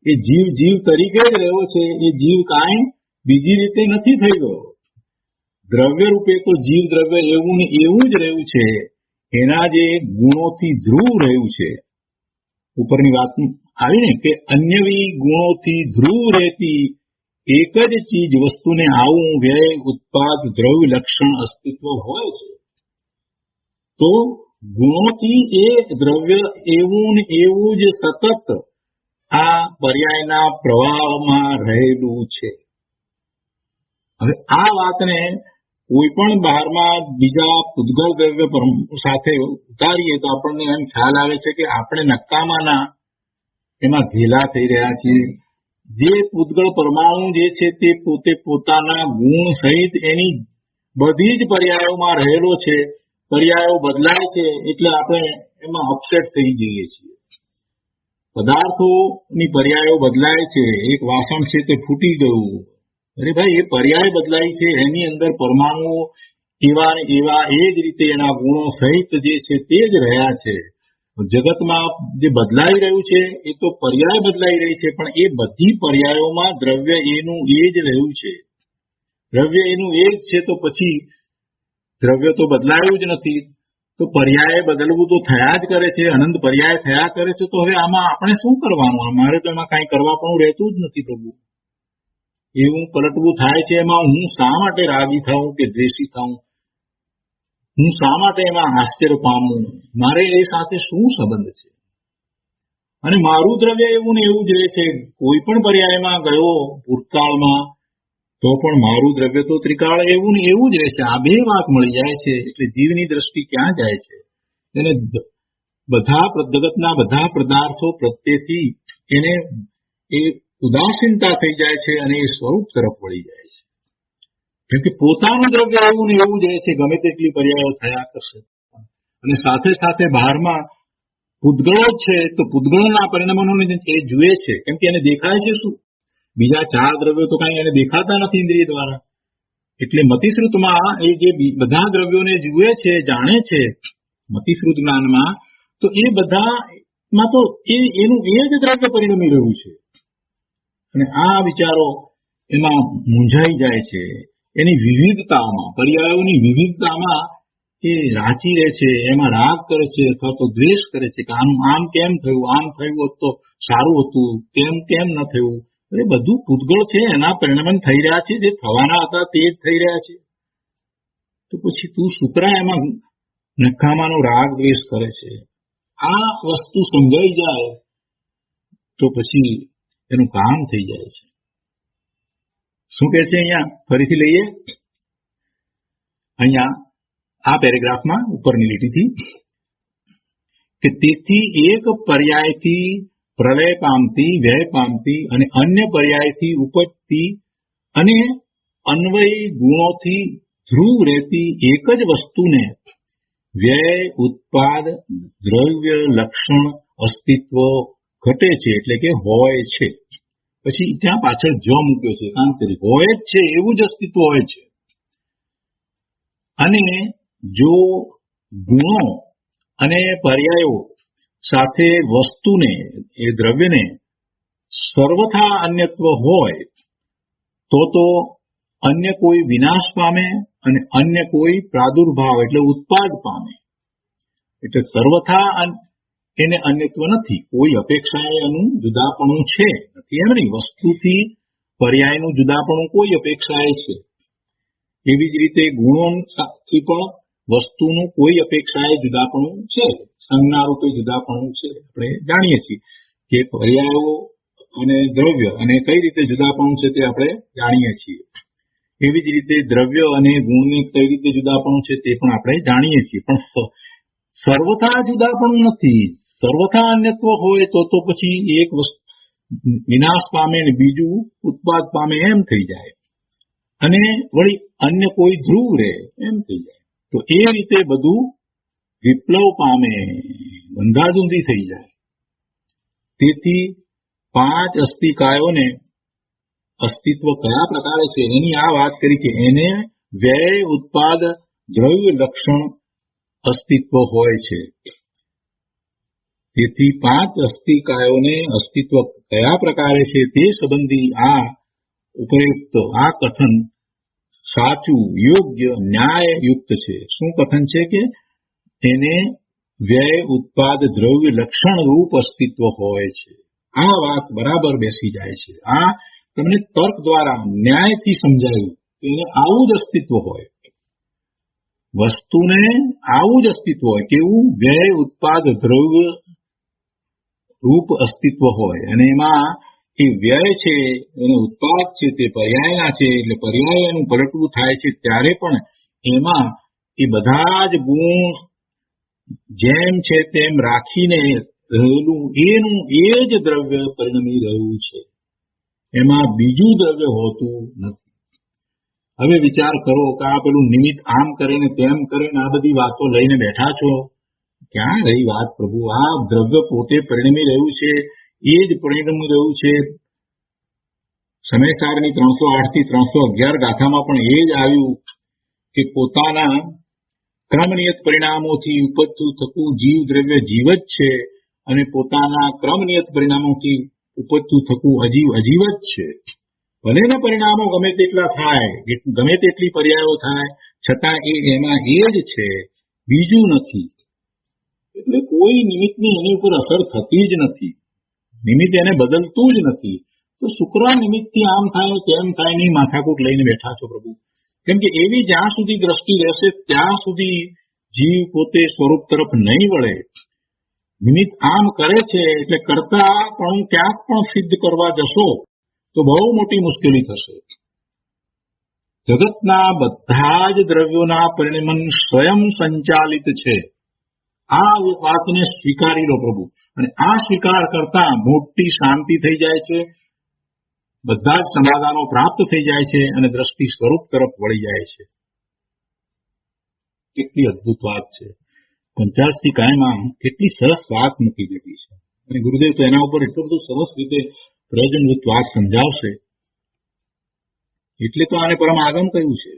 એ જીવ તરીકે જ રહ્યો છે. એ જીવ કાંઈ બીજી રીતે નથી થઈ ગયો. દ્રવ્ય રૂપે તો જીવ દ્રવ્ય એવું ને એવું જ રહ્યું છે. એના જે ગુણોથી ધ્રુવ રહ્યું છે. ઉપરની વાત આવી ને કે અન્યવી ગુણોથી ધ્રુવ રહેતી એક જ ચીજ વસ્તુને આવું વ્યય ઉત્પાદ દ્રવ્ય લક્ષણ અસ્તિત્વ હોય છે. તો ગુણોથી એ દ્રવ્ય એવું ને એવું જ સતત આ પર્યાયના પ્રવાહમાં રહેલું છે. હવે આ વાતને કોઈ પણ બહારમાં બીજા પૂતગલ દ્રવ્ય સાથે ઉતારીએ તો આપણને એમ ખ્યાલ આવે છે કે આપણે નકામાના એમાં ઘેલા થઈ રહ્યા છીએ. જે પૂતગળ પરમાણુ જે છે તે પોતે પોતાના ગુણ સહિત એની બધી જ પર્યાયોમાં રહેલો છે. પર્યાયો બદલાય છે એટલે આપણે એમાં અપસેટ થઈ જઈએ છીએ. પદાર્થોની પર્યાયો બદલાય છે. એક વાસણ છે તે ફૂટી ગયું. અરે ભાઈ, એ પર્યાય બદલાય છે, એની અંદર પરમાણુઓ એવા ને એવા એ જ રીતે એના ગુણો સહિત જે છે તે જ રહ્યા છે. જગતમાં જે બદલાઈ રહ્યું છે એ તો પર્યાય બદલાઈ રહી છે, પણ એ બધી પર્યાયોમાં દ્રવ્ય એનું એ જ રહ્યું છે. દ્રવ્ય એનું એ જ છે તો પછી દ્રવ્ય તો બદલાયું જ નથી. તો પર્યાય બદલવું તો થયા જ કરે છે, અનંત પર્યાય થયા કરે છે. તો હવે આમાં આપણે શું કરવાનું? અમારે તો એમાં કાંઈ કરવા પણ રહેતું જ નથી પ્રભુ. એવું પલટવું થાય છે. એમાં હું શા માટે રાગી થાઉં કે દ્વેષી થાઉં? હું શા માટે એમાં આશ્ચર્ય પામું? મારે એ સાથે શું સંબંધ છે? અને મારું દ્રવ્ય એવું ને એવું જ રહે છે. કોઈ પણ પર્યાયમાં ગયો ભૂતકાળમાં તો પણ મારું દ્રવ્ય તો ત્રિકાળ એવું ને એવું જ રહે છે. આ બે વાત મળી જાય છે એટલે જીવની દ્રષ્ટિ ક્યાં જાય છે? એને બધા જગતના બધા પદાર્થો પ્રત્યેથી એને એ ઉદાસીનતા થઈ જાય છે અને એ સ્વરૂપ તરફ વળી જાય છે. કેમ કે પોતાનું દ્રવ્ય એવું ને એવું જ રહે છે, ગમે તેટલી પર્યાયો થયા કરશે. અને સાથે સાથે બહારમાં પૂતગળો જ છે, તો પૂતગળોના પરિણામોને એ જુએ છે, કેમ કે એને દેખાય છે શું? બીજા 4 દ્રવ્યો તો કાંઈ એને દેખાતા નથી ઇન્દ્રિય દ્વારા. એટલે મતિશ્રુતમાં એ જે બધા દ્રવ્યોને જુએ છે, જાણે છે મતિશ્રુત જ્ઞાનમાં, તો એ બધામાં તો એનું એ જ દ્રવ્ય પરિણમી રહ્યું છે. અને આ વિચારો એમાં મૂંઝાઈ જાય છે. એની વિવિધતામાં, પર્યાયોની વિવિધતામાં એ રાચી રહે છે, એમાં રાગ કરે છે અથવા તો દ્વેષ કરે છે કે આનું આમ કેમ થયું, આમ થયું હોત તો સારું હતું, તેમ કેમ ન થયું. એ બધું પૂતગળ છે, એના પરિણામ થઈ રહ્યા છે, જે થવાના હતા તે જ થઈ રહ્યા છે. તો પછી તું શુક્રા એમાં નકામાનો રાગ દ્વેષ કરે છે. આ વસ્તુ સમજાઈ જાય તો પછી એનું કામ થઈ જાય છે. શું કહે છે અહીંયા? ફરીથી લઈએ અહીંયા આ પેરેગ્રાફમાં ઉપરની લીટીથી કે તેથી એક પર્યાયથી પ્રલય પામતી, વ્યય પામતી અને અન્ય પર્યાયથી ઉપજતી અને અન્વય ગુણોથી ધ્રુવ રહેતી એક જ વસ્તુને વ્યય, ઉત્પાદ, દ્રવ્ય, લક્ષણ, અસ્તિત્વ ઘટે છે, એટલે કે હોય છે. પછી ત્યાં પાછળ જ મૂક્યો છે, કારણ કે હોય જ છે એવું જ અસ્તિત્વ હોય છે. અને જો ગુણો અને પર્યાયો સાથે વસ્તુને, એ દ્રવ્યને સર્વથા અન્યત્વ હોય તો અન્ય કોઈ વિનાશ પામે અને અન્ય કોઈ પ્રાદુર્ભાવ એટલે ઉત્પાદ પામે. એટલે સર્વથા એને અન્યત્વ નથી, કોઈ અપેક્ષાએ એનું જુદાપણું છે નથી, એમ નહીં. વસ્તુથી પર્યાયનું જુદાપણું કોઈ અપેક્ષાએ છે. એવી જ રીતે ગુણોથી પણ વસ્તુનું કોઈ અપેક્ષાએ જુદાપણું છે, સંજ્ઞા રૂપે જુદાપણું છે. આપણે જાણીએ છીએ કે પર્યાયો અને દ્રવ્ય અને કઈ રીતે જુદાપણું છે તે આપણે જાણીએ છીએ. એવી જ રીતે દ્રવ્ય અને ગુણની કઈ રીતે જુદાપણું છે તે પણ આપણે જાણીએ છીએ. પણ સર્વથા જુદાપણું નથી. સર્વથા અન્યત્વ હોય તો પછી એક વસ્તુ વિનાશ પામે ને બીજું ઉત્પાદ પામે એમ થઈ જાય, અને વળી અન્ય કોઈ ધ્રુવ રહે એમ થઈ જાય. તો એ રીતે બધું વિપ્લવ પામે, બંધાધુંધી થઈ જાય. તેથી 5 અસ્તિકાયોને અસ્તિત્વ કયા પ્રકારે છે એની આ વાત કરી કે એને વ્યય, ઉત્પાદ, દ્રવ્ય, લક્ષણ, અસ્તિત્વ હોય છે. તેથી 5 અસ્તિકાયોને અસ્તિત્વ કયા પ્રકારે છે તે સંબંધી આ ઉપયુક્ત આ કથન સાચું, યોગ્ય, ન્યાયયુક્ત છે. શું કથન છે? કે એને વ્યય, ઉત્પાદ, દ્રવ્ય, લક્ષણ રૂપ અસ્તિત્વ હોય છે. આ વાત બરાબર બેસી જાય છે. આ તમને તર્ક દ્વારા ન્યાયથી સમજાયું કે એને આવું જ અસ્તિત્વ હોય, વસ્તુને આવું જ અસ્તિત્વ હોય. કેવું? વ્યય, ઉત્પાદ, દ્રવ્ય રૂપ અસ્તિત્વ હોય. અને એમાં એ વ્યય છે, એને ઉત્પાદ છે, તે પર્યાયના છે, એટલે પર્યાયનું પલટવું થાય છે ત્યારે પણ એમાં એ બધા જ ગુણ જેમ છે તેમ રાખીને રહેલું એનું એ જ દ્રવ્ય પરિણમી રહ્યું છે. એમાં બીજું દ્રવ્ય હોતું નથી. હવે વિચાર કરો કે આ પેલું નિમિત્ત આમ કરે ને તેમ કરે ને આ બધી વાતો લઈને બેઠા છો. ક્યાં રહી વાત પ્રભુ? આ દ્રવ્ય પોતે પરિણમી રહ્યું છે, એ જ પરિણમી રહ્યું છે. સમયસારની 308 થી 311 ગાથામાં પણ એ જ આવ્યું કે પોતાના ક્રમનિયત પરિણામોથી ઉપજતું થતું જીવ દ્રવ્ય જીવ જ છે, અને પોતાના ક્રમનિયત પરિણામોથી ઉપજતું થતું અજીવ અજીવ જ છે. ભલે ને પરિણામો ગમે તેટલા થાય, ગમે તેટલી પર્યાયો થાય, છતાં એમાં એ જ છે, બીજું નથી. એટલે કોઈ નિમિત્તની એની ઉપર અસર થતી જ નથી. નિમિત્ત એને બદલતું જ નથી. તો શુક્ર નિમિત્તથી આમ થાય તેમ થાય નહીં માથાકૂટ લઈને બેઠા છો પ્રભુ. કેમ કે એવી જ્યાં સુધી દ્રષ્ટિ રહેશે ત્યાં સુધી જીવ પોતે સ્વરૂપ તરફ નહીં વળે. નિમિત્ત આમ કરે છે એટલે કરતા પણ ક્યાંક પણ સિદ્ધ કરવા જશો તો બહુ મોટી મુશ્કેલી થશે. જગતના બધા જ દ્રવ્યોના પરિણમન સ્વયં સંચાલિત છે. આ વાતને સ્વીકારી લો પ્રભુ, અને આ સ્વીકાર કરતા મોટી શાંતિ થઈ જાય છે. બધા જ સમાધાનો પ્રાપ્ત થઈ જાય છે અને દ્રષ્ટિ સ્વરૂપ તરફ વળી જાય છે. કેટલી અદભુત વાત છે. પંચાશીકાયમાં કેટલી સરસ વાત મૂકી દીધી છે અને ગુરુદેવ તો એના ઉપર એટલું બધું સરસ રીતે પ્રયોજનભૂત વાત સમજાવશે. એટલે તો આને પરમ આગમ કહ્યું છે.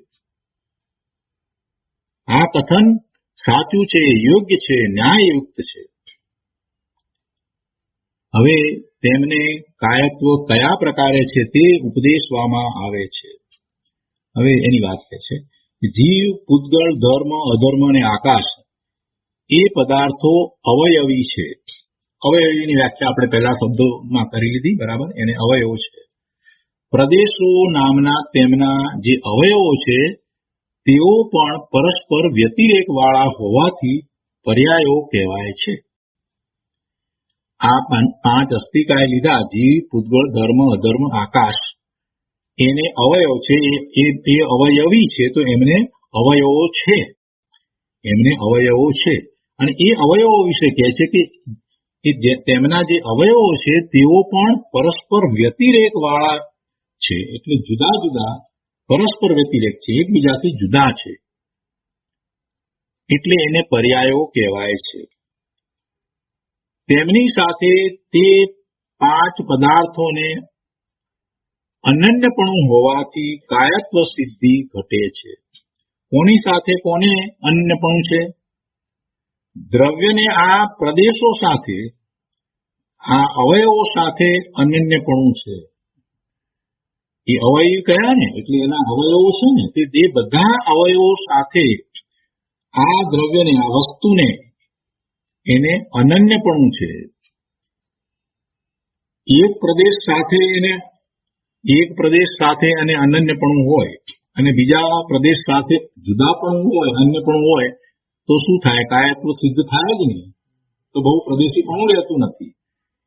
આ કથન સાચું છે, યોગ્ય છે, ન્યાયયુક્ત છે. હવે તેમને કાયત્વ કયા પ્રકારે છે તે ઉપદેશવામાં આવે છે. હવે એની વાત કહે છે, જીવ, પૂતગળ, ધર્મ, અધર્મ અને આકાશ એ પદાર્થો અવયવી છે. અવયવીની વ્યાખ્યા આપણે પહેલા શબ્દોમાં કરી લીધી, બરાબર. એને અવયવો છે. પ્રદેશો નામના તેમના જે અવયવો છે તેઓ પણ પરસ્પર વ્યતિરેક વાળા હોવાથી પર્યાયો કહેવાય છે. આ 5 અસ્તિકાએ લીધા, જીવ, પૂતગળ, ધર્મ, અધર્મ, આકાશ, એને અવયવ છે, એ અવયવી છે, તો એમને અવયવો છે. એમને અવયવો છે અને એ અવયવો વિશે કહે છે કે તેમના જે અવયવો છે તેઓ પણ પરસ્પર વ્યતિરેક વાળા છે. એટલે જુદા જુદા પરસ્પર વ્યતિરેક છે, એકબીજાથી જુદા છે, એટલે એને પર્યાયો કહેવાય છે. તેમની સાથે તે 5 પદાર્થોને અનન્યપણું હોવાથી કાયત્વ સિદ્ધિ ઘટે છે. કોની સાથે કોને અનન્યપણું છે? દ્રવ્યને આ પ્રદેશો સાથે, આ અવયવો સાથે અનન્યપણું છે. એ અવયવ કયા ને, એટલે એના અવયવો છે ને, તે બધા અવયવો સાથે આ દ્રવ્યને, આ વસ્તુને, એને અનન્યપણું છે. એક પ્રદેશ સાથે અને અનન્યપણું હોય અને બીજા પ્રદેશ સાથે જુદાપણું હોય, અન્યપણું હોય, તો શું થાય? કાયત્વ સિદ્ધ થાય જ નહીં. તો બહુ પ્રદેશીપણું રહેતું નથી.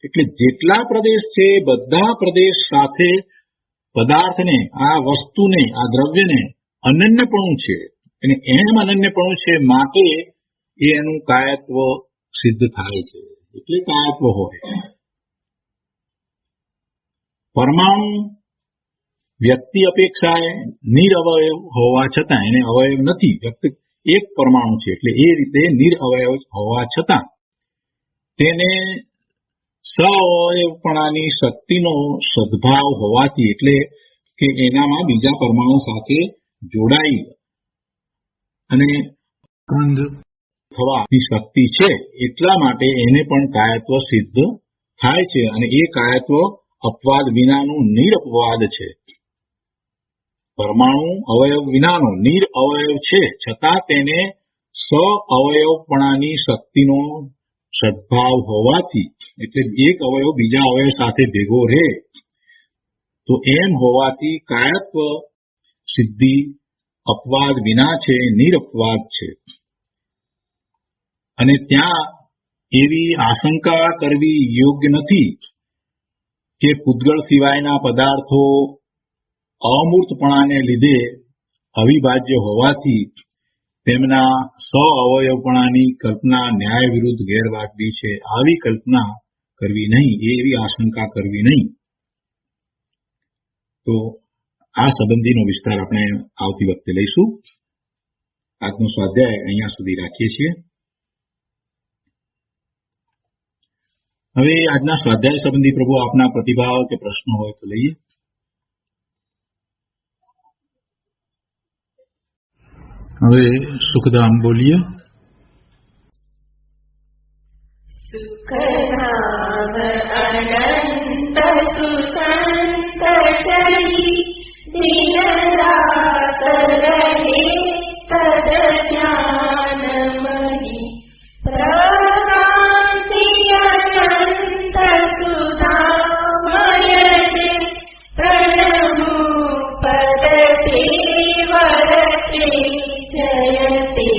એટલે જેટલા પ્રદેશ છે બધા પ્રદેશ સાથે પદાર્થને, આ વસ્તુને, આ દ્રવ્યને અનન્યપણું છે અને એમ અનન્યપણું છે માટે એનું કાયત્વ સિદ્ધ થાય છે. એટલે કાયત્વ હોય. પરમાણુ વ્યક્તિ અપેક્ષાએ નિરઅવયવ હોવા છતાં, એને અવયવ નથી, વ્યક્તિ એક પરમાણુ છે, એટલે એ રીતે નિરઅવયવ હોવા છતાં તેને સઅવયવપણાની શક્તિનો સદભાવ હોવાથી, એટલે કે એનામાં બીજા પરમાણુ સાથે જોડાઈ અને થવાની શક્તિ છે, એટલા માટે એને પણ કાયત્વ સિદ્ધ થાય છે. અને એ કાયત્વ અપવાદ વિનાનું નિરપવાદ છે. પરમાણુ અવયવ વિનાનો નિરઅવયવ છે, છતાં તેને સઅવયવપણાની શક્તિનો સદભાવ હોવાથી, એટલે એક અવયવ બીજા અવયવ સાથે ભેગો રહે, તો એમ હોવાથી કાયત્વ સિદ્ધિ અપવાદ વિના છે, નિરપવાદ છે. અને ત્યાં એવી આશંકા કરવી યોગ્ય નથી કે પૂતગળ સિવાયના પદાર્થો અમૂર્તપણાને લીધે અવિભાજ્ય હોવાથી તેમના સઅવયવપણાની કલ્પના ન્યાય વિરુદ્ધ ગેરવાજબી છે. આવી કલ્પના કરવી નહીં, એવી આશંકા કરવી નહીં. તો આ સંબંધીનો વિસ્તાર આપણે આવતી વખતે લઈશું. આજનો સ્વાધ્યાય અહીંયા સુધી રાખીએ છીએ. હવે આજના સ્વાધ્યાય સંબંધી પ્રભુ આપના પ્રતિભાવ કે પ્રશ્નો હોય તો લઈએ. હવે સુખધામ બોલીએ. સુખધામ અનંત સુસંત ચરી દિન રાત રહે તદ જ્ઞાનમયી પ્રકાંતિ અનંત સુધામય છે પ્રણમો પદતે વરતે જયતે